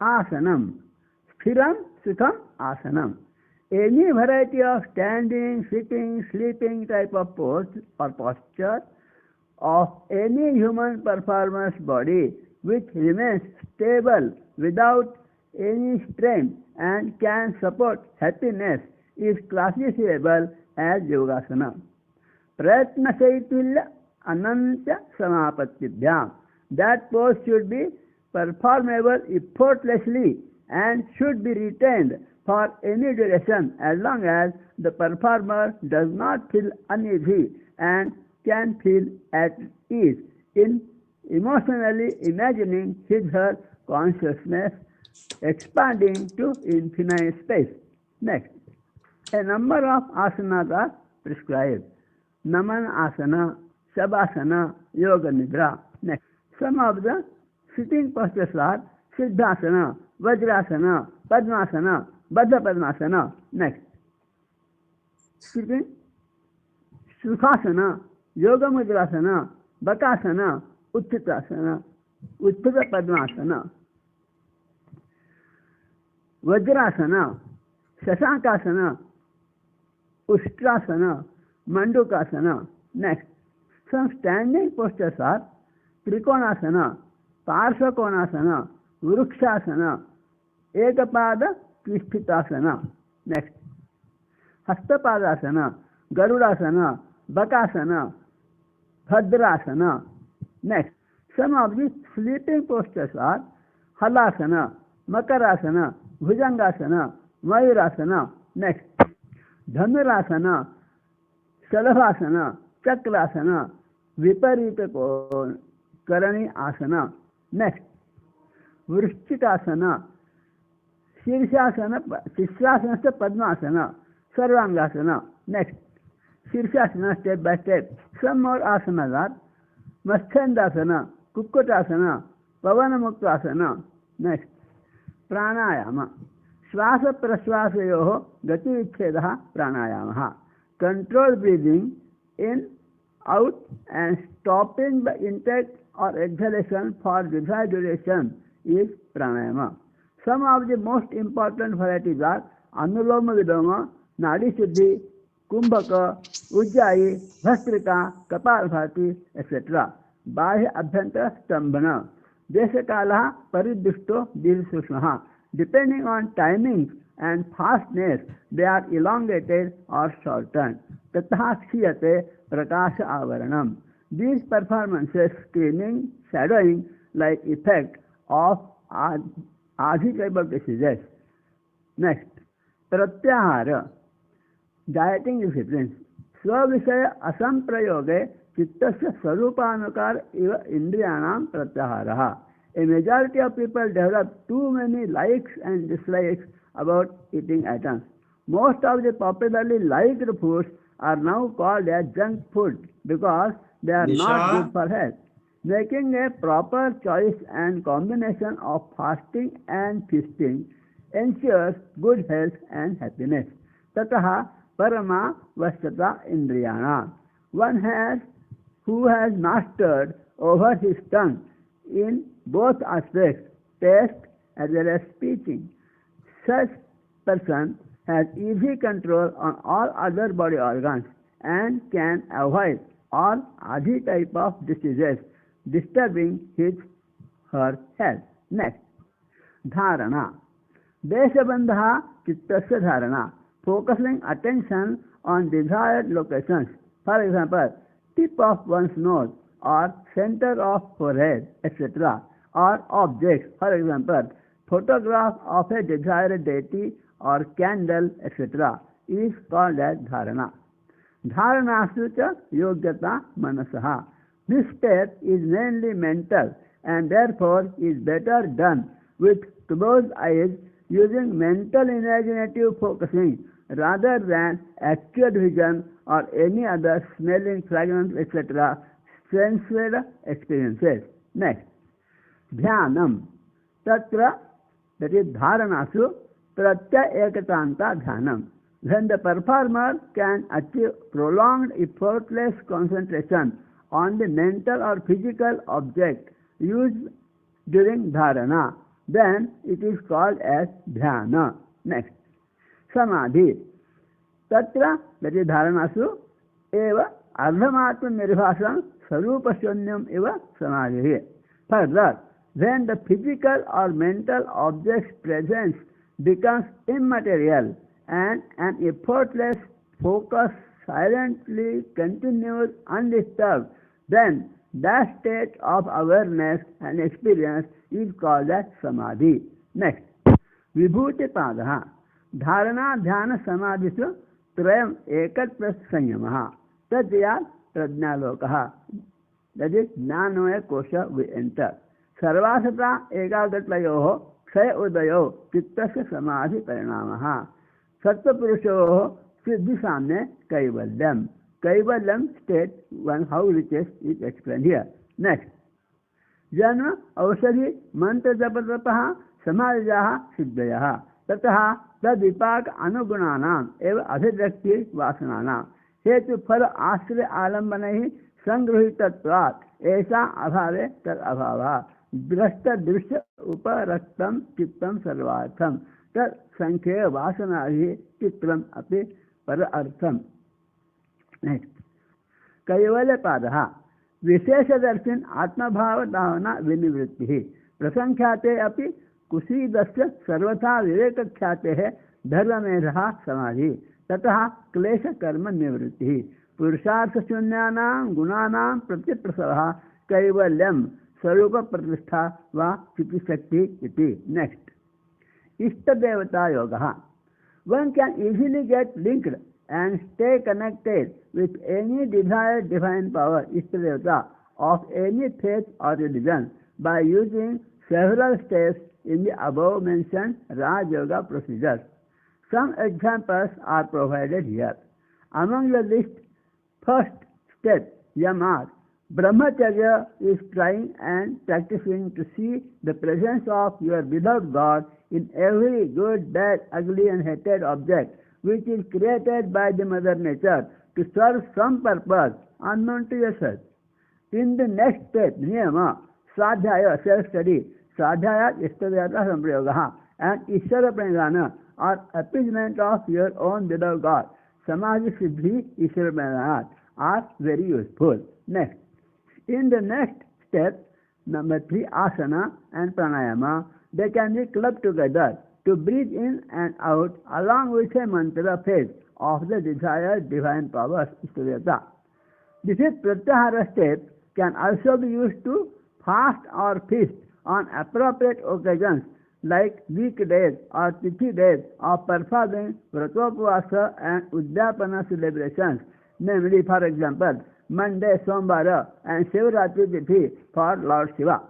Asanam. Sthiram Sukham Asanam. Any variety of standing, sitting, sleeping type of pose or posture of any human performer's body which remains stable without any strain and can support happiness is classifiable as Yogasana. Pratna Saitulya Anantya Samapattibhyam. That pose should be performable effortlessly and should be retained for any duration as long as the performer does not feel uneasy and can feel at ease in emotionally imagining his/her consciousness expanding to infinite space. Next, a number of asanas are prescribed. Naman asana, Shavasana, Yoga Nidra. Next, some of the sitting postures are Siddhasana, Vajrasana, Padmasana, Baddha Padmasana. Next, sitting Sukhasana, Yoga Mudrasana, Bakasana, Utthita Padmasana, Vajrasana, Shashankasana, Ustrasana, Mandukasana. Next, some standing postures are Trikonasana, Parsvakonasana, Vrukshasana, Ekapada Tvisthitasana. Next, Hastapadasana, Garudasana, Bakasana, Bhadrasana. Next, some of these sleeping postures are Halasana, Makarasana, Bhujangasana, Mayurasana. Next, Dhanurasana, Shalabhasana, Chakrasana, Viparita Karani Asana. Next, Vrishchikasana, Shirshasana Padmasana, Sarvangasana. Next, Shirshasana step by step. Some more asanas are Masthandasana, Kukkutasana, Pavanamuktasana. Next, Pranayama. Swasa praswasayoho gati vichchedah pranayamah. Controlled breathing in, out and stopping the intake or exhalation for desired duration is pranayama. Some of the most important varieties are Anuloma Vidoma, Nadi Siddhi, Kumbhaka, Ujjayi, Bhastrika, Kapalbhati, etc. Bahya Abhyantara Stambhana. Deshakalaha Pariddushto Dirsushmaha. Depending on timings and fastness, they are elongated or shortened. Tatha kshiyate prakasha avaranam. These performances screening, shadowing like effect of Adi type of diseases. Next, Pratyahara, dieting disciplines. Swavisaya asamprayoge chittasya swarupanukar iva indriyanam pratyaharaha. A majority of people develop too many likes and dislikes about eating items. Most of the popularly liked foods are now called as junk food because they are not good for health. Making a proper choice and combination of fasting and feasting ensures good health and happiness. Tataha parama vashyata indriyana. One who has mastered over his tongue in both aspects, taste as well as speaking. Such person has easy control on all other body organs and can avoid all Adi type of diseases disturbing his/her health. Next, Dharana. Deshabandha Chittasya Dharana. Focusing attention on desired locations. For example, tip of one's nose or center of forehead, etc. Or objects, for example, photograph of a desired deity or candle, etc. is called as Dharana. Dharanasu cha yogyata manasaha. This step is mainly mental and therefore is better done with closed eyes using mental imaginative focusing rather than actual vision or any other smelling, fragrance, etc. sensual experiences. Next, Dhyanam. Tatra, that is Dharanasu, Pratya Ekatanta Dhyanam. When the performer can achieve prolonged, effortless concentration on the mental or physical object used during dharana, then it is called as dhyana. Next, Samadhi. Tatra, that is Dharanasu, eva ardhamatma nirvasam sarupashunyam eva samadhi. Further, when the physical or mental object's presence becomes immaterial and an effortless focus silently continues undisturbed, then that state of awareness and experience is called as samadhi. Next, Vibhuti Padaha. Dharana Dhyana Samadhisu Trayam Ekat Prasanyamaha. Tatya Prajnalokaha. That is Jnanmaya Kosha we enter. Sarvasata Ekagatayoho Ksaya Udayo Chittasya Samadhi Parinamaha. Sattva Purushoho Siddhi Samne Kaivalyam. Kaivalyam state one how riches is explained here. Next. Janma Aushadhi Mantra Japatapah Samadhajaha Siddhayaha. ततः तद्विपाक अनुगुणानाम एवं अभिव्यक्ति वासनानाम हेतु फल आश्रय आलम्बन ही संगृहीतत्वात् ऐसा अभावे तद अभाव दृष्ट दृश्य उपरक्तम चित्तम सर्वार्थम तद संख्य वासना ही चित्रम अपि पर अर्थम. नेक्स्ट. कैवल्य पादः विशेषदर्शिन आत्मभाव धावना विनिवृत्ति प्रसंख्याते अपि कुशीदस्य सर्वथा विवेक ख्याते है धर्ममेधः समाधि ततः क्लेश कर्म निवृत्ति पुरुषार्थ शून्यानां गुणानां प्रतिप्रसवः कैवल्यम स्वरूप प्रतिष्ठा व चितिशक्ति इति. नेक्स्ट. इष्ट देवता योगः. One can easily get linked and stay connected with any desired divine power, Ishta Devata, of any faith or religion by using several steps in the above mentioned Raj Yoga procedures. Some examples are provided here. Among the list, first step, Yama, Brahmacharya is trying and practicing to see the presence of your beloved God in every good, bad, ugly and hated object which is created by the Mother Nature to serve some purpose unknown to yourself. In the next step, Niyama, Swadhyaya, self-study, Swadhyaya Ishtadevata Samprayogaha, and Ishvara Pranidhana, or appeasement of your own beloved God, Samadhi Siddhi Ishvara Pranidhana, are very useful. Next. In the next step, number 3, Asana and Pranayama, they can be clubbed together to breathe in and out along with a mantra phase of the desired divine powers, Ishtadevata. This Pratyahara step can also be used to fast or feast on appropriate occasions like weekdays or tithi days of performing Vratopavasa and Udyapana celebrations, namely, for example, Monday, Somvara and Shivaratri Tithi for Lord Shiva.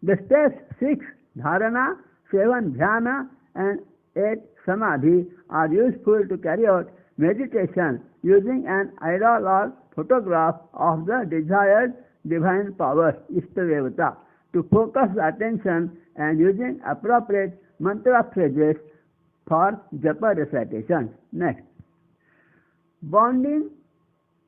The steps 6, Dharana, 7, Dhyana and 8, Samadhi are useful to carry out meditation using an idol or photograph of the desired divine powers, Ishtadevata, to focus the attention and using appropriate mantra phrases for japa recitation. Next. Bonding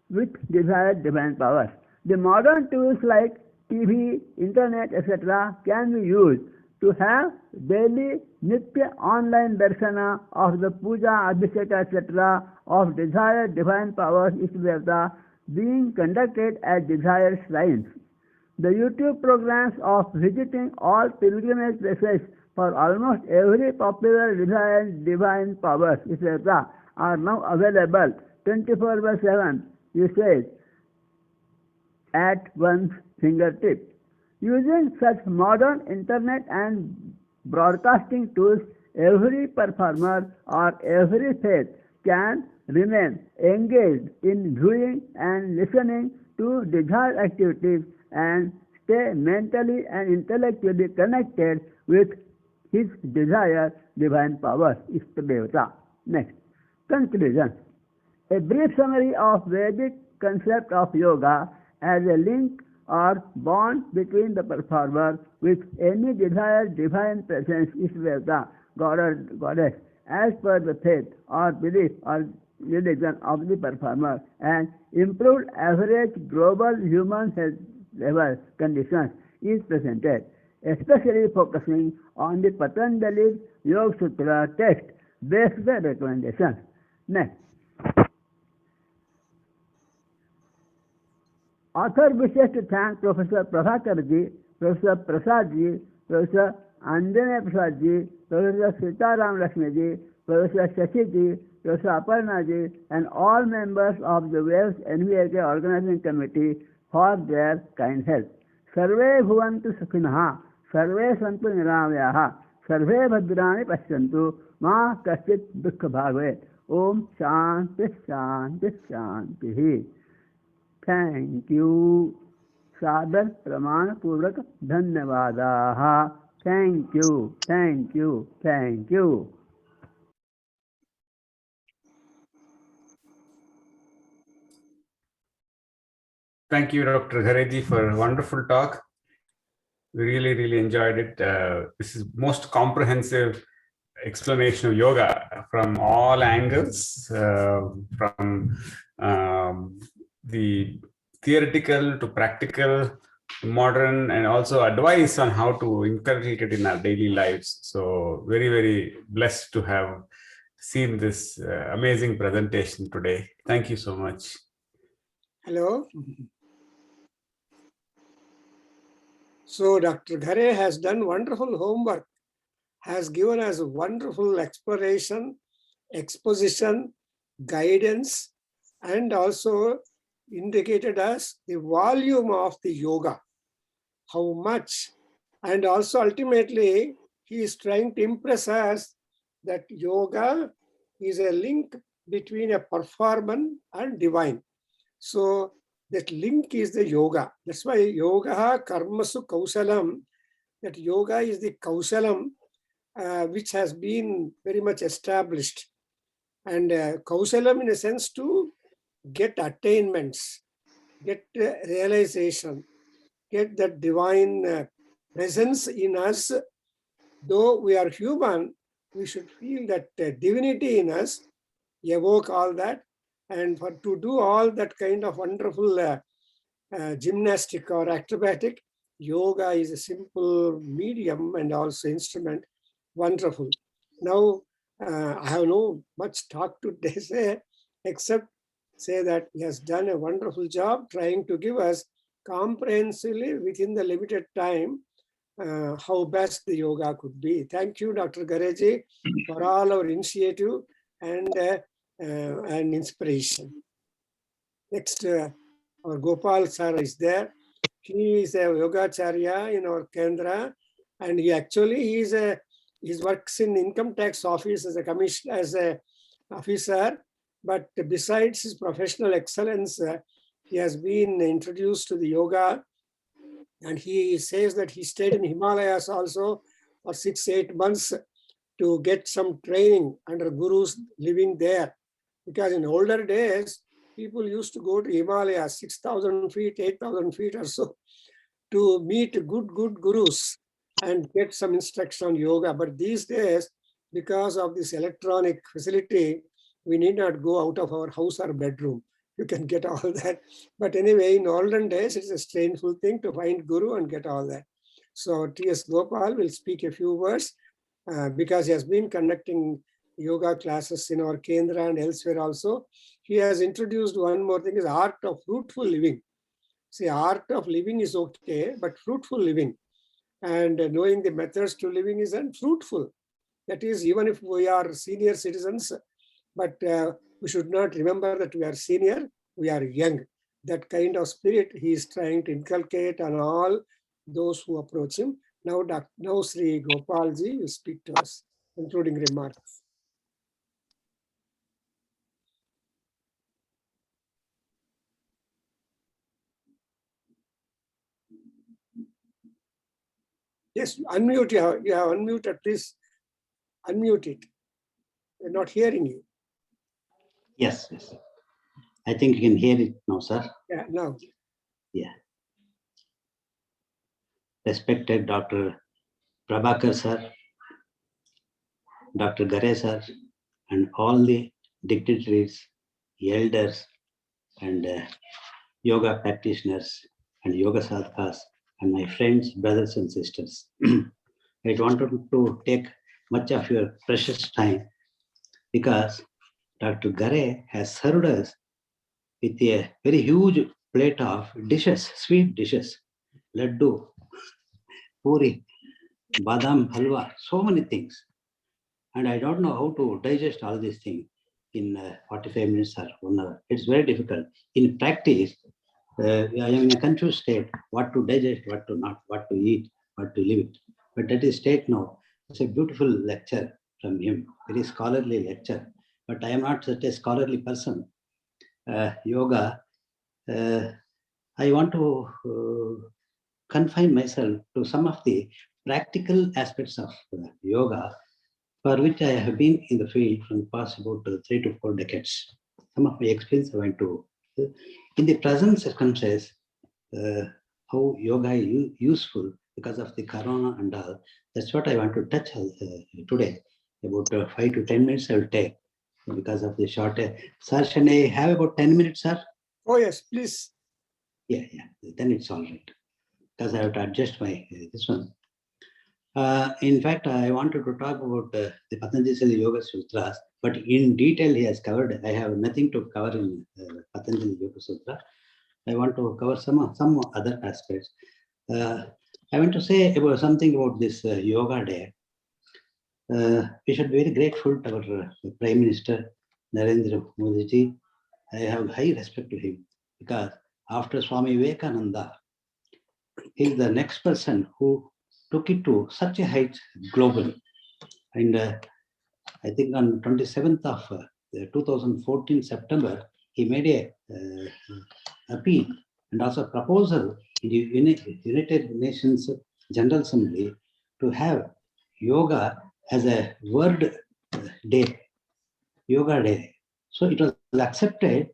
with desired divine powers. The modern tools like TV, internet, etc. can be used to have daily nitya online darshana of the puja, abhisheka, etc. of desired divine powers, Ishtadevata, being conducted at desired shrines. The YouTube programs of visiting all pilgrimage places for almost every popular desired divine powers, etc. are now available 24/7 usage at one's fingertip. Using such modern internet and broadcasting tools, every performer or every faith can remain engaged in viewing and listening to desired activities and stay mentally and intellectually connected with his desired divine powers, Ishtadevata. Next. Conclusion. A brief summary of Vedic concept of yoga as a link or bond between the performer with any desired divine presence, Ishtadevata, God or goddess, as per the faith or belief or religion of the performer, and improved average global human health level conditions is presented, especially focusing on the Patanjali's Yoga Sutra text based the recommendations. Next. Author wishes to thank Professor Prabhakar ji, Professor Prasad ji, Professor Anjane Prasad ji, Professor Sitaram Lakshmi ji, Professor Shashi ji, Professor Aparna ji, and all members of the WAVES NVAK organizing committee for their kind help. Sarve bhuvantu sukhinah, sarve santu niramayaha, sarve bhadrani pashyantu, ma kaschit dukha bhagave. Om Shanti Shanti Shanti. Thank you. सादर प्रमाण पूर्वक धन्यवादाः। Thank you, thank you, thank you. Thank you, Dr. Ghareji, for a wonderful talk. We really, really enjoyed it. This is most comprehensive explanation of yoga from all angles, from the theoretical to practical, to modern, and also advice on how to inculcate it in our daily lives. So very, very blessed to have seen this amazing presentation today. Thank you so much. Hello. So Dr. Ghare has done wonderful homework, has given us wonderful exploration, exposition, guidance, and also indicated us the volume of the yoga, how much, and also ultimately he is trying to impress us that yoga is a link between a performer and divine. So that link is the yoga. That's why yoga karmasu kausalam, that yoga is the kausalam which has been very much established. And kausalam in a sense to get attainments, get realization, get that divine presence in us. Though we are human, we should feel that divinity in us, evoke all that. And for to do all that kind of wonderful gymnastic or acrobatic, yoga is a simple medium and also instrument. Wonderful. Now, I have no much talk to say, except say that he has done a wonderful job trying to give us comprehensively within the limited time how best the yoga could be. Thank you, Dr. Ghareji, for all our initiative and inspiration. Next, our Gopal sir is there. He is a Yogacharya in our Kendra, and he works in income tax office as a commission, as a officer. But besides his professional excellence, he has been introduced to the yoga, and he says that he stayed in Himalayas also for 6-8 months to get some training under gurus living there. Because in older days, people used to go to Himalayas, 6,000 feet, 8,000 feet or so, to meet good gurus and get some instruction on yoga. But these days, because of this electronic facility, we need not go out of our house or bedroom. You can get all that. But anyway, in olden days, it's a strangeful thing to find guru and get all that. So T.S. Gopal will speak a few words because he has been conducting yoga classes in our Kendra and elsewhere also. He has introduced one more thing, is art of fruitful living. See, art of living is okay, but fruitful living and knowing the methods to living is unfruitful. That is, even if we are senior citizens, but we should not remember that we are senior, we are young. That kind of spirit he is trying to inculcate on all those who approach him. Now Sri Gopalji will speak to us, including remarks. Yes, unmute. You have unmuted. Please unmute it. We're not hearing you. Yes. I think you can hear it now, sir. Yeah, now. Yeah. Respected Dr. Prabhakar sir, Dr. Ghare sir, and all the dignitaries, elders, and yoga practitioners, and yoga sadhakas, and my friends, brothers and sisters. I wanted to take much of your precious time because Dr. Ghare has served us with a very huge plate of dishes, sweet dishes, laddu, puri, badam halwa, so many things. And I don't know how to digest all these things in 45 minutes or 1 hour. It's very difficult. In practice, I am in a confused state, what to digest, what to not, what to eat, what to leave it. But that is state now. It's a beautiful lecture from him, very scholarly lecture. But I am not such a scholarly person. Yoga I want to confine myself to some of the practical aspects of yoga, for which I have been in the field from the past about 3 to 4 decades. Some of my experience I want to, in the present circumstances, how yoga is useful because of the corona and all. That's what I want to touch today. About 5 to 10 minutes I will take because of the short. Sir, can I have about 10 minutes, sir? Oh, yes, please. Yeah, then it's all right. Because I have to adjust my this one. In fact, I wanted to talk about the Patanjali Yoga Sutras, but in detail he has covered. I have nothing to cover in Patanjali Yoga Sutra. I want to cover some other aspects. I want to say about something about this Yoga Day. We should be very grateful to our Prime Minister Narendra Modi ji. I have high respect to him because after Swami Vivekananda, he is the next person who took it to such a height globally. And I think on 27th of 2014 September, he made a appeal and also proposal in the United Nations General Assembly to have yoga as a world day, yoga day. So it was accepted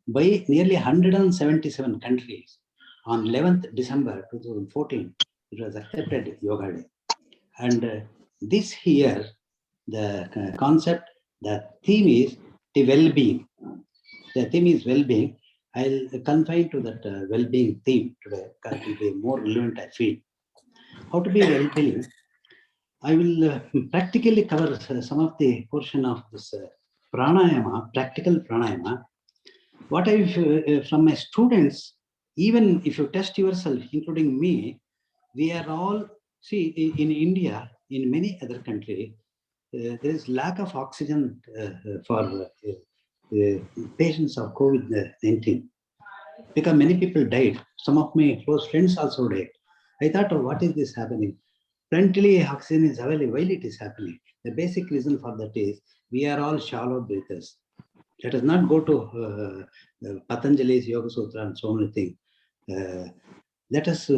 by nearly 177 countries. On 11th December 2014, it was accepted Yoga Day. And this year, the concept, the theme is the well-being. The theme is well-being. I'll confine to that well-being theme today because it will be more relevant, I feel. How to be well-being? I will practically cover some of the portion of this pranayama, practical pranayama. What I from my students, even if you test yourself, including me, we are all, see, in India, in many other countries, there is lack of oxygen for patients of COVID-19 because many people died. Some of my close friends also died. I thought, oh, what is this happening? Plenty oxygen is available. While it is happening, the basic reason for that is we are all shallow breathers. Let us not go to Patanjali's Yoga Sutra and so many things. Let us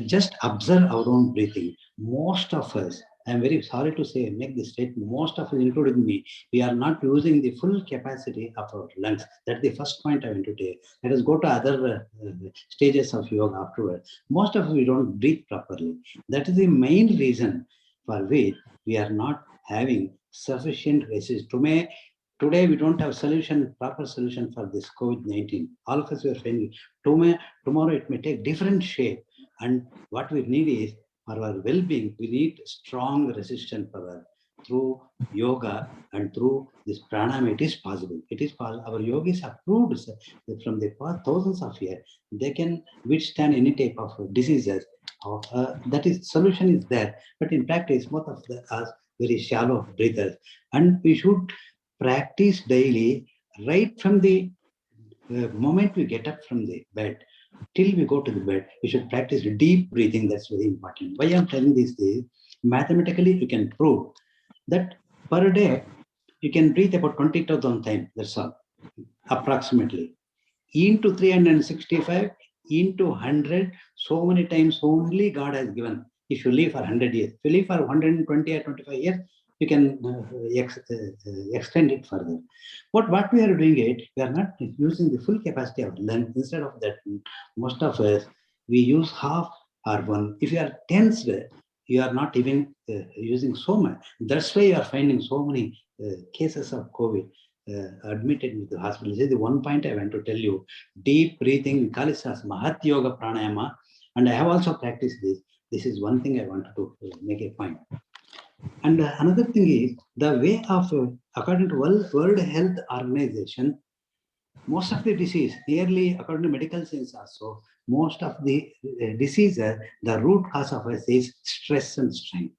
just observe our own breathing. Most of us, I am very sorry to say, make this statement, most of us, including me, we are not using the full capacity of our lungs. That's the first point I want to take. Let us go to other stages of yoga afterwards. Most of us, we don't breathe properly. That is the main reason for which we are not having sufficient resistance. Today, we don't have proper solution for this COVID-19. All of us are finding tomorrow it may take different shape. And what we need is, for our well-being, we need strong resistance power through yoga and through this pranayama. It is possible. It is possible. Our yogis have proved from the past thousands of years, they can withstand any type of diseases. That is, solution is there. But in practice, most of us very shallow breathers. And we should practice daily, right from the moment we get up from the bed till we go to the bed. We should practice deep breathing. That's very important. Why I'm telling this is, mathematically you can prove that per day you can breathe about 20,000 times. That's all, approximately. Into 365 into 100, so many times only God has given. If you live for 100 years, if you live for 120 or 25 years, you can extend it further. But what we are doing it, we are not using the full capacity of lung. Instead of that, most of us, we use half or one. If you are tensed, you are not even using so much. That's why you are finding so many cases of COVID admitted into the hospital. This is the one point I want to tell you. Deep breathing, we call it as Mahat Yoga Pranayama. And I have also practiced this. This is one thing I wanted to make a point. And another thing is the way of, according to World Health Organization, most of the disease, nearly according to medical science also, most of the diseases, the root cause of it is stress and strain.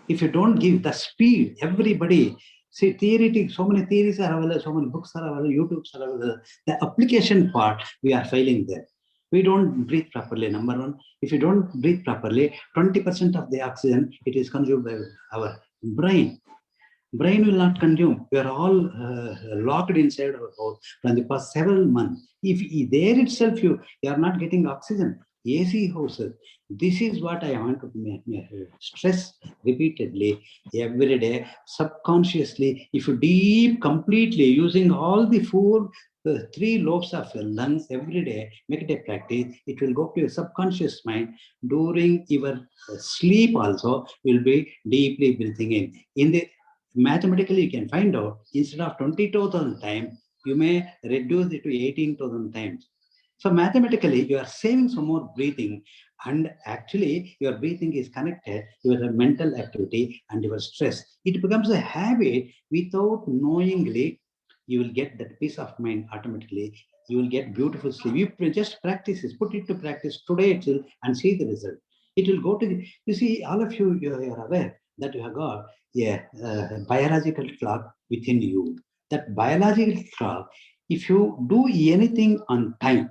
If you don't give the speed, everybody, see, theoretic, so many theories are available, so many books are available, YouTubes are available. The application part, we are failing there. We don't breathe properly, number one. If you don't breathe properly, 20% of the oxygen, it is consumed by our brain. Brain will not consume. We are all locked inside our house from the past several months. If there itself you are not getting oxygen, AC houses. This is what I want to stress repeatedly every day, subconsciously. If you deep completely using all the three lobes of your lungs every day, make it a practice. It will go to your subconscious mind. During your sleep also, will be deeply breathing in. In the mathematically, you can find out instead of 22,000 times, you may reduce it to 18,000 times. So mathematically, you are saving some more breathing, and actually your breathing is connected to your mental activity and your stress. It becomes a habit without knowingly. You will get that peace of mind automatically. You will get beautiful sleep. You just practice this, put it to practice today itself and see the result. It will go to the, you see, all of you, you are aware that you have got a biological clock within you. That biological clock, if you do anything on time,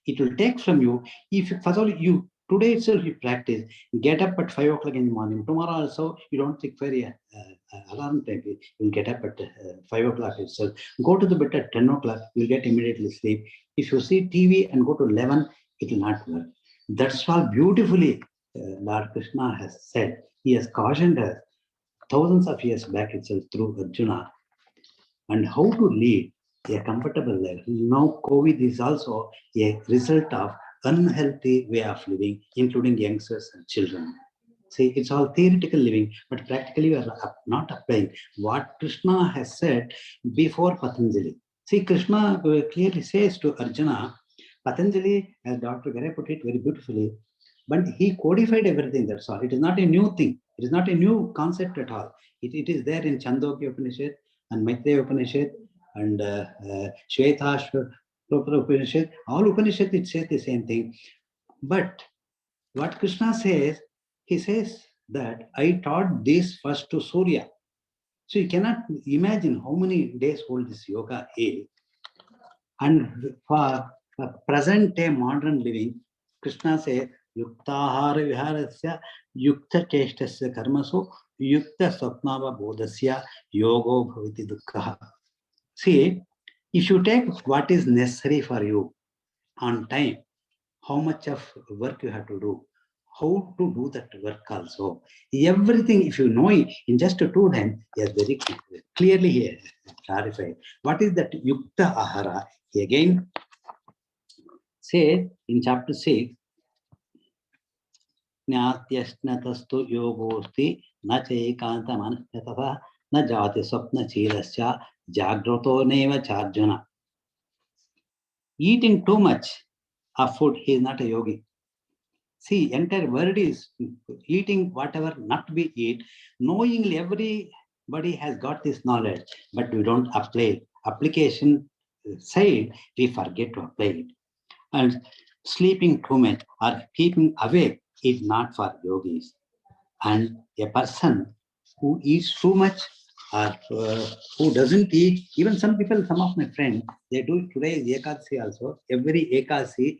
it will take from you. If first of all, you today itself you practice, get up at 5 o'clock in the morning. Tomorrow also, you don't think very alarm time. You will get up at 5 o'clock itself. Go to the bed at 10 o'clock. You will get immediately sleep. If you see TV and go to 11, it will not work. That's all beautifully Lord Krishna has said. He has cautioned us thousands of years back itself through Arjuna, and how to lead a comfortable life. Now, COVID is also a result of unhealthy way of living, including youngsters and children. See, it's all theoretical living, but practically we are not applying what Krishna has said before Patanjali. See, Krishna clearly says to Arjuna, Patanjali, as Dr. Garay put it very beautifully, but he codified everything, that's all. It is not a new thing. It is not a new concept at all. It is there in Chandogya Upanishad and Maitreya Upanishad and Shvetashvara Upanishad. All Upanishads, it says the same thing. But what Krishna says, he says that I taught this first to Surya. So you cannot imagine how many days old this yoga is. And for present day modern living, Krishna says, Yuktahara viharasya yukta cheshtasya karmasu yukta swapnava bodhasya yogo bhavati dukkha. See, if you take what is necessary for you on time, how much of work you have to do, how to do that work also. Everything, if you know it in just 2 times, yes, very clearly here clarified. What is that yukta ahara? He again says in chapter 6, Jnatyashnatastu yogosti na chaikanta manasnatata na jati swapna chilasya jagrato neva charjuna. Eating too much of food, he is not a yogi. See, entire word is eating whatever not to be eat. Knowingly, everybody has got this knowledge, but we don't apply it. Application side, we forget to apply it. And sleeping too much or keeping awake is not for yogis. And a person who eats too much or who doesn't eat, even some people, some of my friends, they do today Ekadasi also. Every Ekadasi,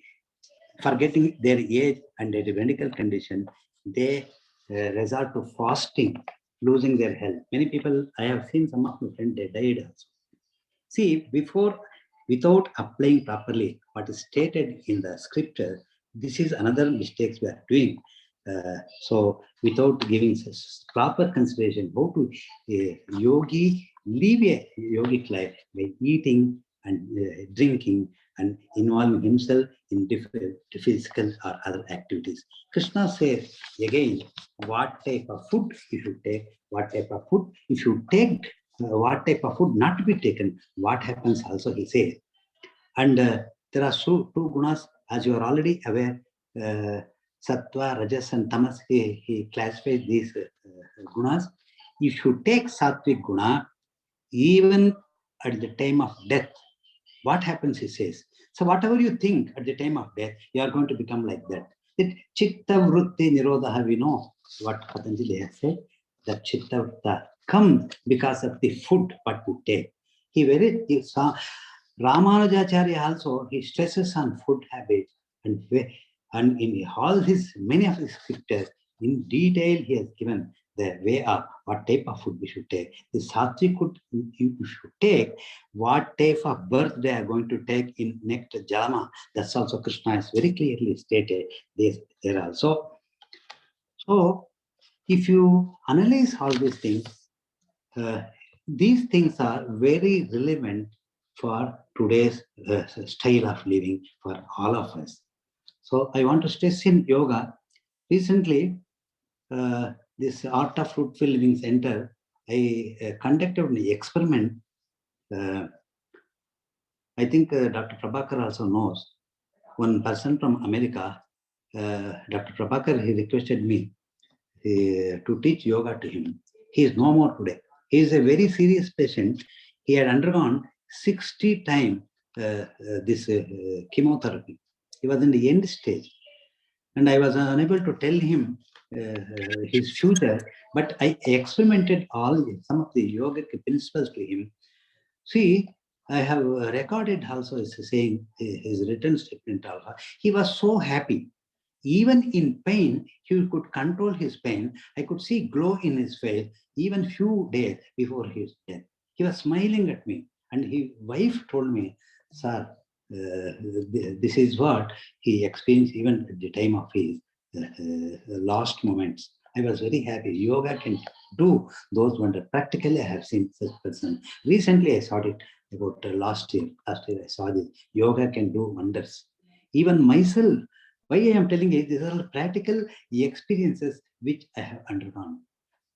forgetting their age and their medical condition, they resort to fasting, losing their health. Many people, I have seen some of my friends, they died also. See, without applying properly what is stated in the scripture, this is another mistake we are doing. So without giving proper consideration, how to yogi live a yogic life by eating and drinking and involving himself in different physical or other activities. Krishna says again, what type of food you should take, what type of food if you take, what type of food not to be taken, what happens also he says. And there are two gunas, as you are already aware, Sattva, Rajas and Tamas, he classifies these gunas. If you take Sattvic guna, even at the time of death, what happens, he says. So whatever you think at the time of death, you are going to become like that. That Chitta Vritti Nirodha, we know what Patanjali has said, that Chitta Vritta comes because of the food what we take. He saw Ramanujacharya also, he stresses on food habits, and in all his, many of his scriptures, in detail he has given the way of what type of food we should take. The sattvic food you should take, what type of birth they are going to take in next Jalama. That's also Krishna is very clearly stated there also. So if you analyze all these things are very relevant for today's style of living for all of us. So I want to stress in yoga. Recently, this Art of Fruitful Living Center, I conducted an experiment. I think Dr. Prabhakar also knows. One person from America, Dr. Prabhakar, he requested me to teach yoga to him. He is no more today. He is a very serious patient. He had undergone 60 times this chemotherapy. He was in the end stage. And I was unable to tell him his future, but I experimented some of the yogic principles to him. See, I have recorded also saying his written statement also. He was so happy. Even in pain, he could control his pain. I could see glow in his face even few days before his death. He was smiling at me, and his wife told me, "Sir, this is what he experienced even at the time of his last moments." I was very happy. Yoga can do those wonders. Practically, I have seen such person. Recently, I saw it about last year. Last year, I saw this. Yoga can do wonders. Even myself, why I am telling you, these are all practical experiences which I have undergone.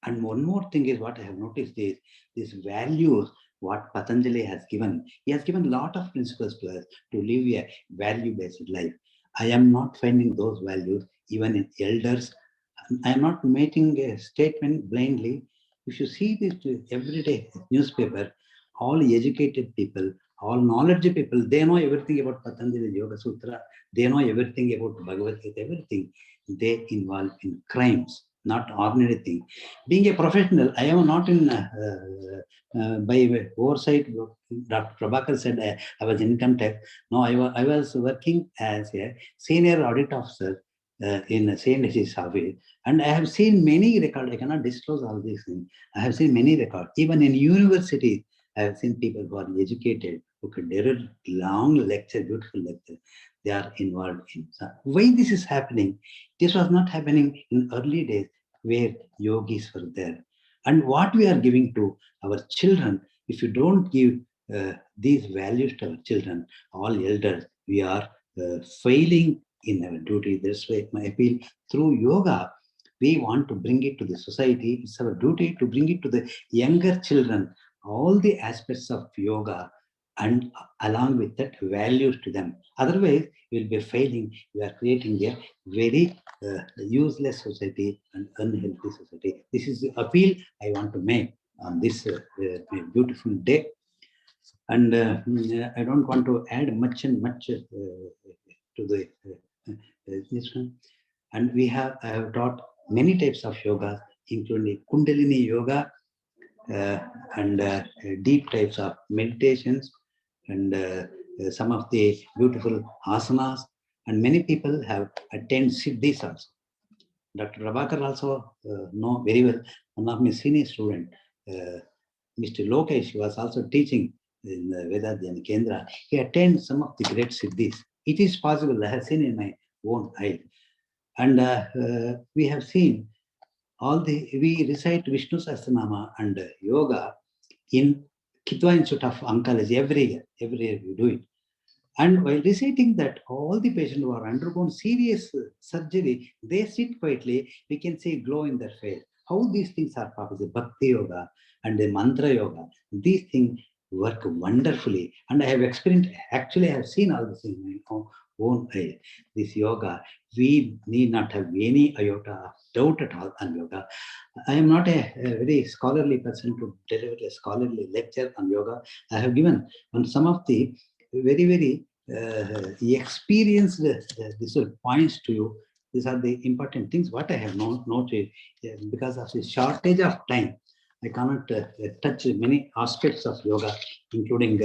And one more thing is what I have noticed is these values, what Patanjali has given. He has given a lot of principles to us to live a value-based life. I am not finding those values even in elders. I am not making a statement blindly. If you see this everyday newspaper, all educated people, all knowledge people, they know everything about Patanjali Yoga Sutra. They know everything about Bhagavad Gita, everything. They involve in crimes, not ordinary thing. Being a professional, I am not in, by oversight, Dr. Prabhakar said I was income tax. No, I was working as a senior audit officer in a St. His office. And I have seen many records. I cannot disclose all these things. I have seen many records. Even in university, I have seen people who are educated, who can deliver long lecture, beautiful lecture. They are involved in. So why this is happening? This was not happening in early days where yogis were there. And what we are giving to our children, if you don't give these values to our children, all elders, we are failing in our duty. That's why my appeal through yoga, we want to bring it to the society. It's our duty to bring it to the younger children, all the aspects of yoga, and along with that values to them. Otherwise, we'll be failing. We are creating a very useless society and unhealthy society. This is the appeal I want to make on this beautiful day. And I don't want to add much to the this one. And I have taught many types of yoga, including Kundalini yoga and deep types of meditations and some of the beautiful asanas. And many people have attained siddhis also. Dr. Prabhakar also know very well. One of my senior students, Mr. Lokesh, was also teaching in the Vedadhyana Kendra. He attained some of the great siddhis. It is possible. I have seen in my own eyes. And we have seen we recite Vishnu Sahasranama and yoga in Kitwa Institute of Oncology every year we do it. And while reciting that, all the patients who are undergone serious surgery, they sit quietly, we can see glow in their face. How these things are possible, Bhakti Yoga and the Mantra Yoga, these things work wonderfully. And I have experienced, actually I have seen all this in my own eyes. This yoga, we need not have any iota of doubt at all on yoga. I am not a very scholarly person to deliver a scholarly lecture on yoga. I have given on some of the very experienced these points to you. These are the important things what I have noted. Because of the shortage of time, I cannot touch many aspects of yoga, including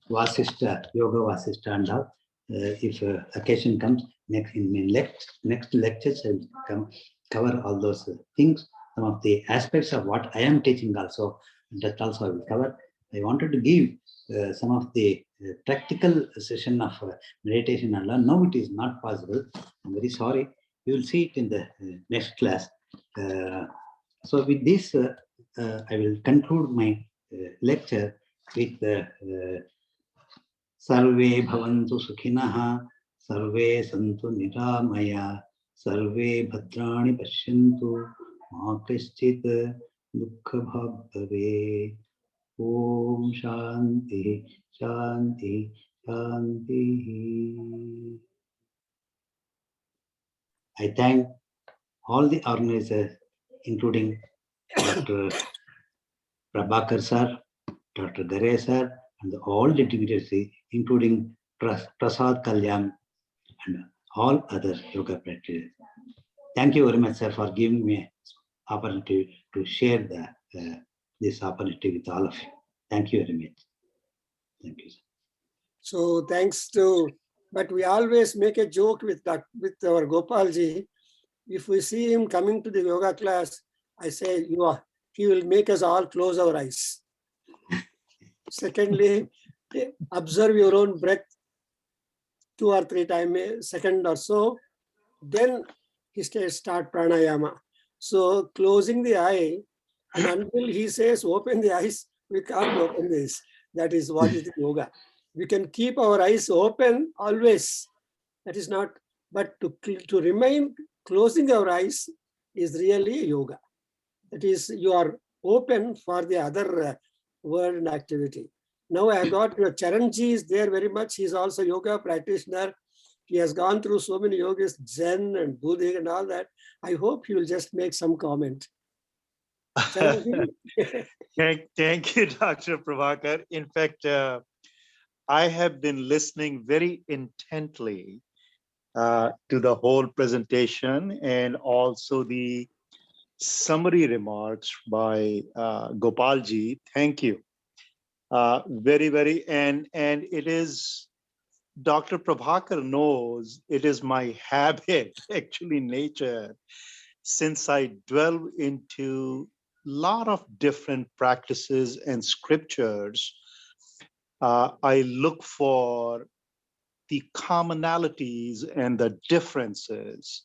Vasishtha, Yoga Vasishtha and all. If occasion comes, next lectures I will come cover all those things, some of the aspects of what I am teaching also, that also I will cover. I wanted to give some of the practical session of meditation and learn. No, it is not possible. I'm very sorry. You will see it in the next class. So with this, I will conclude my lecture with Sarve bhavantu sukhinah, sarve santu niramaya, sarve bhadrani pashyantu, ma kaschit dukkha bhag bhave. Om Shanti, Shanti, Shanti. I thank all the organizers, including Dr. Prabhakar sir, Dr. Gare sir, and all the dignitaries, including Prasad Kalyan and all other yoga practitioners. Thank you very much, sir, for giving me opportunity to share this opportunity with all of you. Thank you very much. Thank you, sir. So thanks to, but we always make a joke with our Gopalji. If we see him coming to the yoga class, I say, he will make us all close our eyes. Secondly, observe your own breath 2 or 3 times a second or so. Then he start pranayama. So closing the eye, and until he says open the eyes, we can't open this. That is what is the yoga. We can keep our eyes open always. That is not, but to remain closing our eyes is really yoga. That is, you are open for the other word and activity. Now I have got Charanji is there very much. He is also yoga practitioner. He has gone through so many yogas, Zen and Buddhism and all that. I hope he will just make some comment. Thank you, Dr. Prabhakar. In fact, I have been listening very intently to the whole presentation and also the summary remarks by Gopalji. Thank you. Very, and it is, Dr. Prabhakar knows it is my habit, actually nature, since I dwell into a lot of different practices and scriptures, I look for the commonalities and the differences.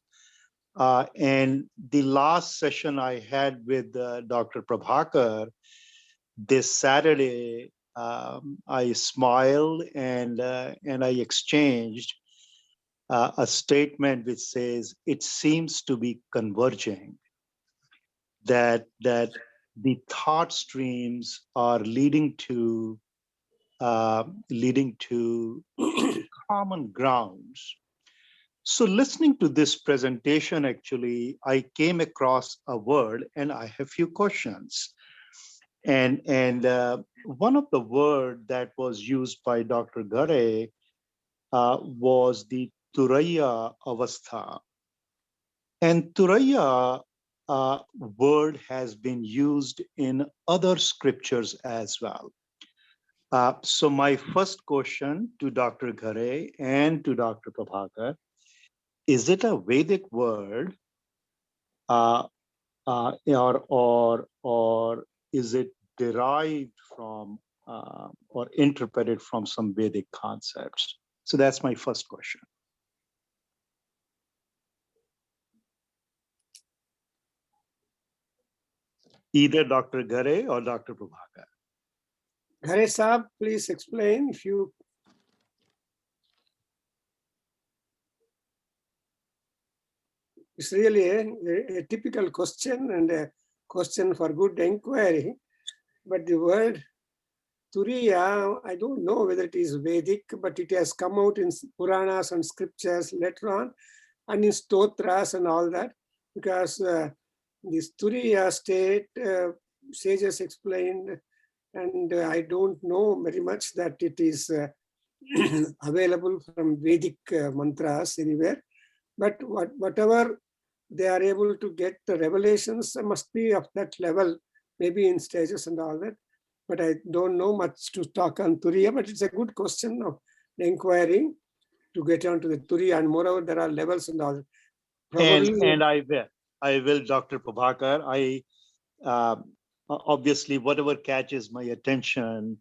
And the last session I had with Dr. Prabhakar this Saturday, I smiled and I exchanged a statement which says it seems to be converging, that the thought streams are leading to common grounds. So listening to this presentation, actually, I came across a word and I have a few questions. And one of the word that was used by Dr. Gare was the Turaya Avastha. And Turaya word has been used in other scriptures as well. So my first question to Dr. Gare and to Dr. Prabhakar, is it a Vedic word or is it derived from or interpreted from some Vedic concepts? So that's my first question. Either Dr. Gare or Dr. Prabhakar. Gare Saab, please explain if you. It's really a typical question and a question for good inquiry. But the word Turiya, I don't know whether it is Vedic, but it has come out in Puranas and scriptures later on, and in Stotras and all that, because this Turiya state, sages explained, and I don't know very much that it is available from Vedic mantras anywhere. But whatever they are able to get, the revelations must be of that level, maybe in stages and all that. But I don't know much to talk on Turiya, but it's a good question of inquiry to get onto the Turiya. And moreover, there are levels and all. Probably, and I will. I will, Dr. Prabhakar. Obviously, whatever catches my attention,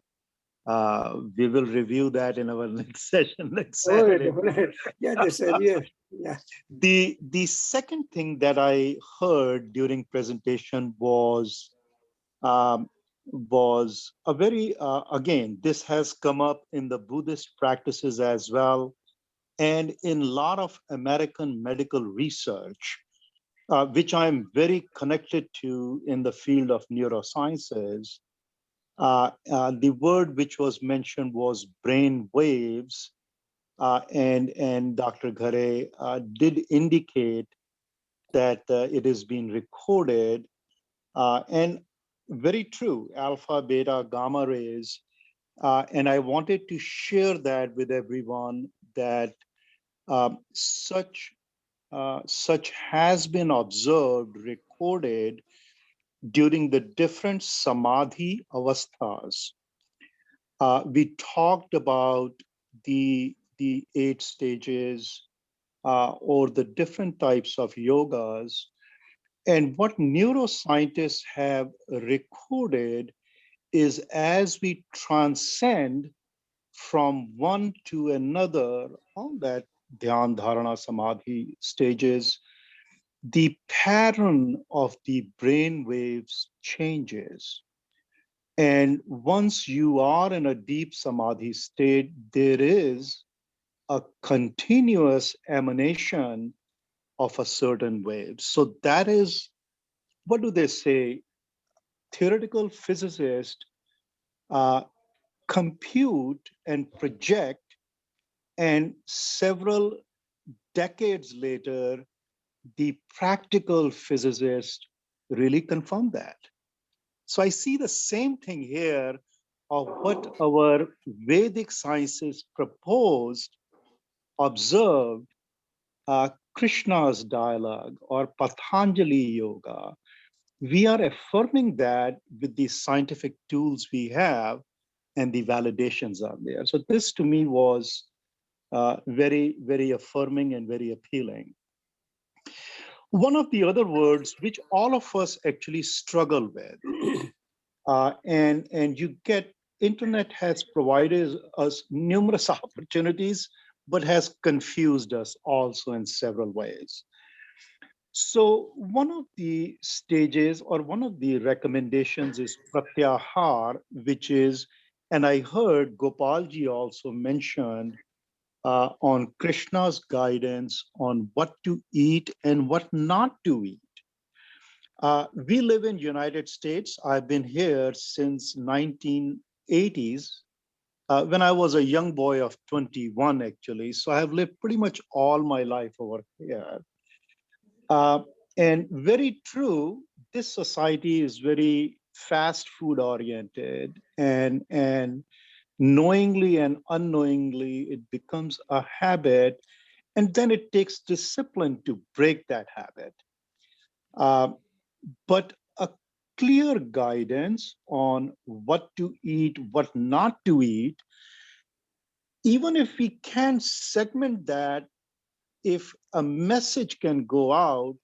we will review that in our next session next Oh, Saturday. definitely. Yeah, that's yeah. Yeah. The second thing that I heard during presentation um, was a very again, this has come up in the Buddhist practices as well, and in a lot of American medical research, which I'm very connected to in the field of neurosciences. The word which was mentioned was brain waves, and Dr. Ghare did indicate that it is being recorded, and very true, alpha, beta, gamma rays. And I wanted to share that with everyone that such has been observed, recorded during the different samadhi avasthas. We talked about the 8 stages or the different types of yogas. And what neuroscientists have recorded is as we transcend from one to another on that dhyan, dharana, samadhi stages, the pattern of the brain waves changes. And once you are in a deep samadhi state, there is a continuous emanation of a certain wave. So that is, what do they say? Theoretical physicists uh, compute and project, and several decades later, the practical physicists really confirm that. So I see the same thing here of what our Vedic sciences proposed, observed, Krishna's dialogue or Patanjali yoga. We are affirming that with the scientific tools we have, and the validations are there. So this to me was very, very affirming and very appealing. One of the other words which all of us actually struggle with, and you get, internet has provided us numerous opportunities, but has confused us also in several ways. So one of the stages or one of the recommendations is pratyahar, which is, and I heard Gopalji also mentioned on Krishna's guidance on what to eat and what not to eat. We live in United States. I've been here since 1980s, when I was a young boy of 21, actually. So I have lived pretty much all my life over here. And very true, this society is very fast food oriented, and knowingly and unknowingly, it becomes a habit, and then it takes discipline to break that habit. But a clear guidance on what to eat, what not to eat, even if we can segment that, if a message can go out,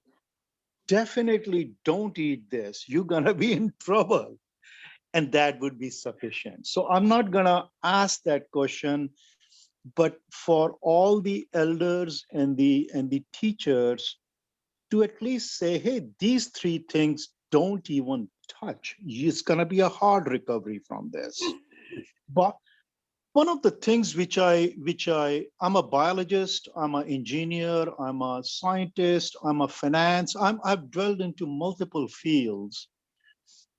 definitely don't eat this, you're going to be in trouble, and that would be sufficient. So I'm not going to ask that question, but for all the elders and the teachers to at least say, hey, these 3 things don't even touch. It's going to be a hard recovery from this. But one of the things I'm a biologist, I'm an engineer, I'm a scientist, I'm a finance, I've dwelled into multiple fields.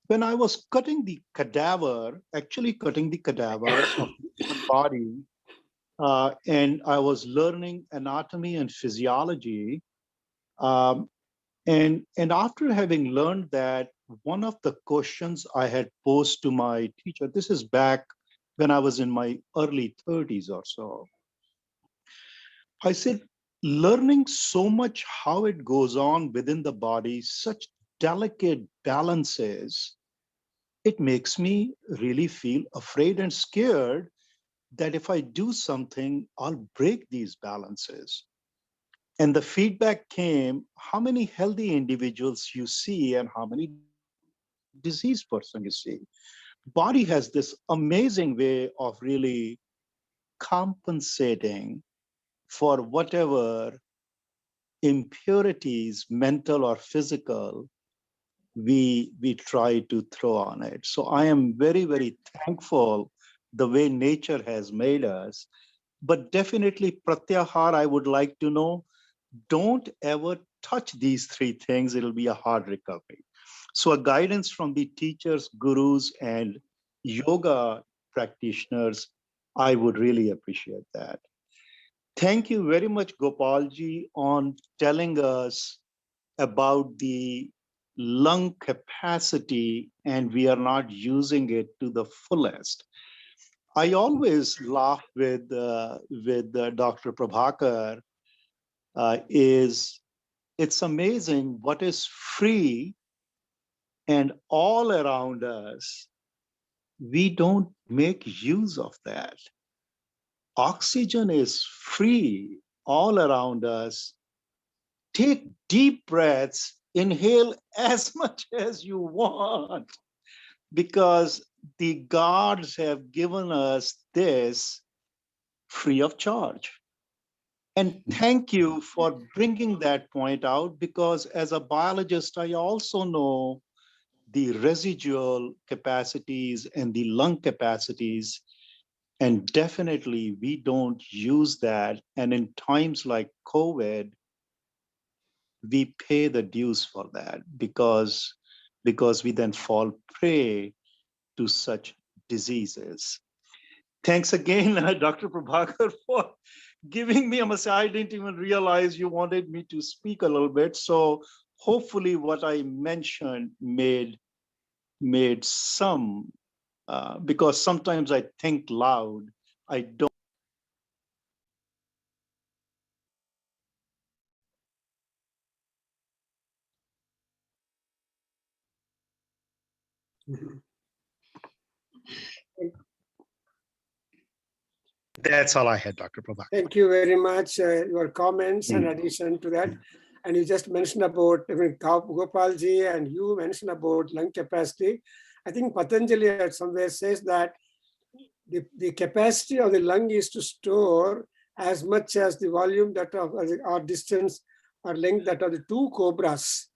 When I was cutting the cadaver of the body, and I was learning anatomy and physiology, and after having learned that, one of the questions I had posed to my teacher, this is back when I was in my early 30s or so, I said, learning so much how it goes on within the body, such delicate balances, it makes me really feel afraid and scared that if I do something, I'll break these balances. And the feedback came, how many healthy individuals you see and how many diseased person you see. Body has this amazing way of really compensating for whatever impurities, mental or physical, we try to throw on it. So I am very, very thankful the way nature has made us. But definitely, Pratyahar, I would like to know, don't ever touch these three things. It'll be a hard recovery. So a guidance from the teachers, gurus, and yoga practitioners, I would really appreciate that. Thank you very much, Gopalji, on telling us about the lung capacity and we are not using it to the fullest. I always laugh with Dr. Prabhakar. It's amazing what is free and all around us. We don't make use of that. Oxygen is free all around us. Take deep breaths, inhale as much as you want, because the gods have given us this free of charge. And thank you for bringing that point out, because as a biologist, I also know the residual capacities and the lung capacities. And definitely we don't use that. And in times like COVID, we pay the dues for that because we then fall prey to such diseases. Thanks again, Dr. Prabhakar, for giving me a message. I didn't even realize you wanted me to speak a little bit. So hopefully what I mentioned made some, because sometimes I think loud, I don't. That's all I had, Dr. Prabhakar. Thank you very much. Your comments and addition to that. And you just mentioned about, Gopalji, and you mentioned about lung capacity. I think Patanjali at somewhere says that the capacity of the lung is to store as much as the volume that of or distance or length that of the two cobras.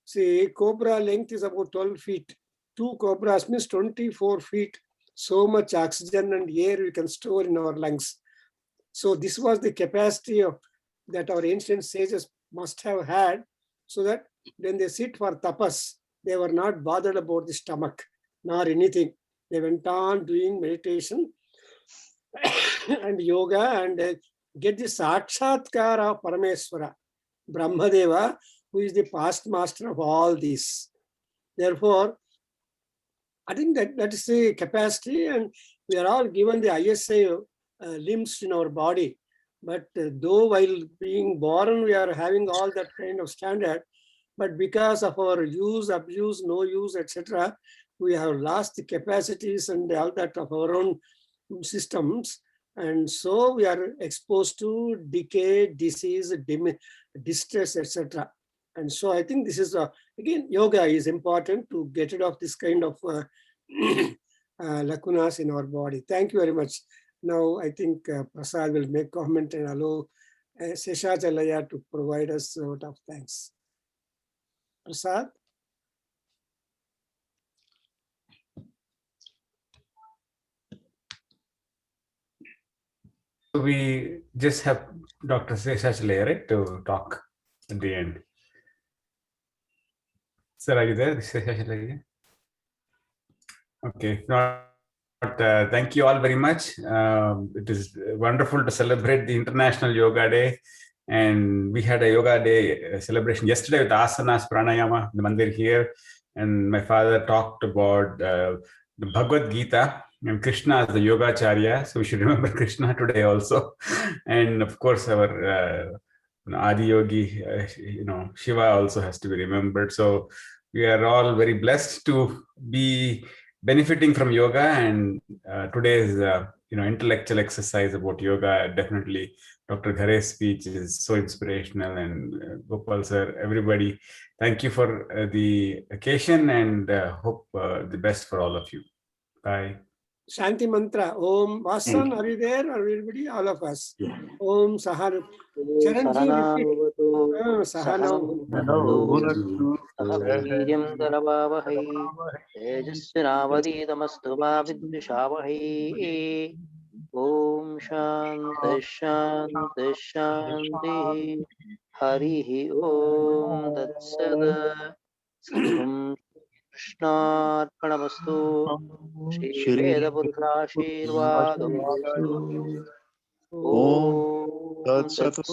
See, cobra length is about 12 feet. Two cobras means 24 feet. So much oxygen and air we can store in our lungs. So this was the capacity of that our ancient sages must have had, so that when they sit for tapas, they were not bothered about the stomach nor anything. They went on doing meditation and yoga and get the sakshatkara of Parameswara, Brahmadeva, who is the past master of all these. Therefore, I think that is the capacity, and we are all given the ISA limbs in our body. But though while being born, we are having all that kind of standard, but because of our use, abuse, no use, etc., we have lost the capacities and all that of our own systems. And so we are exposed to decay, disease, distress, etc. And so I think this is, again, yoga is important to get rid of this kind of lacunas in our body. Thank you very much. Now I think Prasad will make comment and allow Seshachalaya to provide us a vote of thanks. Prasad? We just have Dr. Seshachalaya, right, to talk at the end. Sir, are you there, Seshachalaya? Okay. Thank you all very much. It is wonderful to celebrate the International Yoga Day. And we had a Yoga Day celebration yesterday with asanas, pranayama, the mandir here. And my father talked about the Bhagavad Gita and Krishna as the Yogacharya. So we should remember Krishna today also. And of course, our Adi Yogi, Shiva also has to be remembered. So we are all very blessed to be benefiting from yoga, and today's intellectual exercise about yoga. Definitely, Dr. Ghare's speech is so inspirational, and Gopal sir, everybody, thank you for the occasion, and hope the best for all of you. Bye. Shanti mantra. Om. Vasan, you. are you there? Or everybody? All of us. Yeah. Om Sahar. Charanji, repeat. Sahanam. वीर्यं करवावहै तेजस्विनावधीतमस्तु मा विद्विषावहै ॐ शान्तिः शान्तिः शान्तिः हरिः ॐ तत्सत् सर्वं कृष्णार्पणमस्तु श्रीवेदपुरुषाशीर्वादोऽस्तु ॐ तत्सत्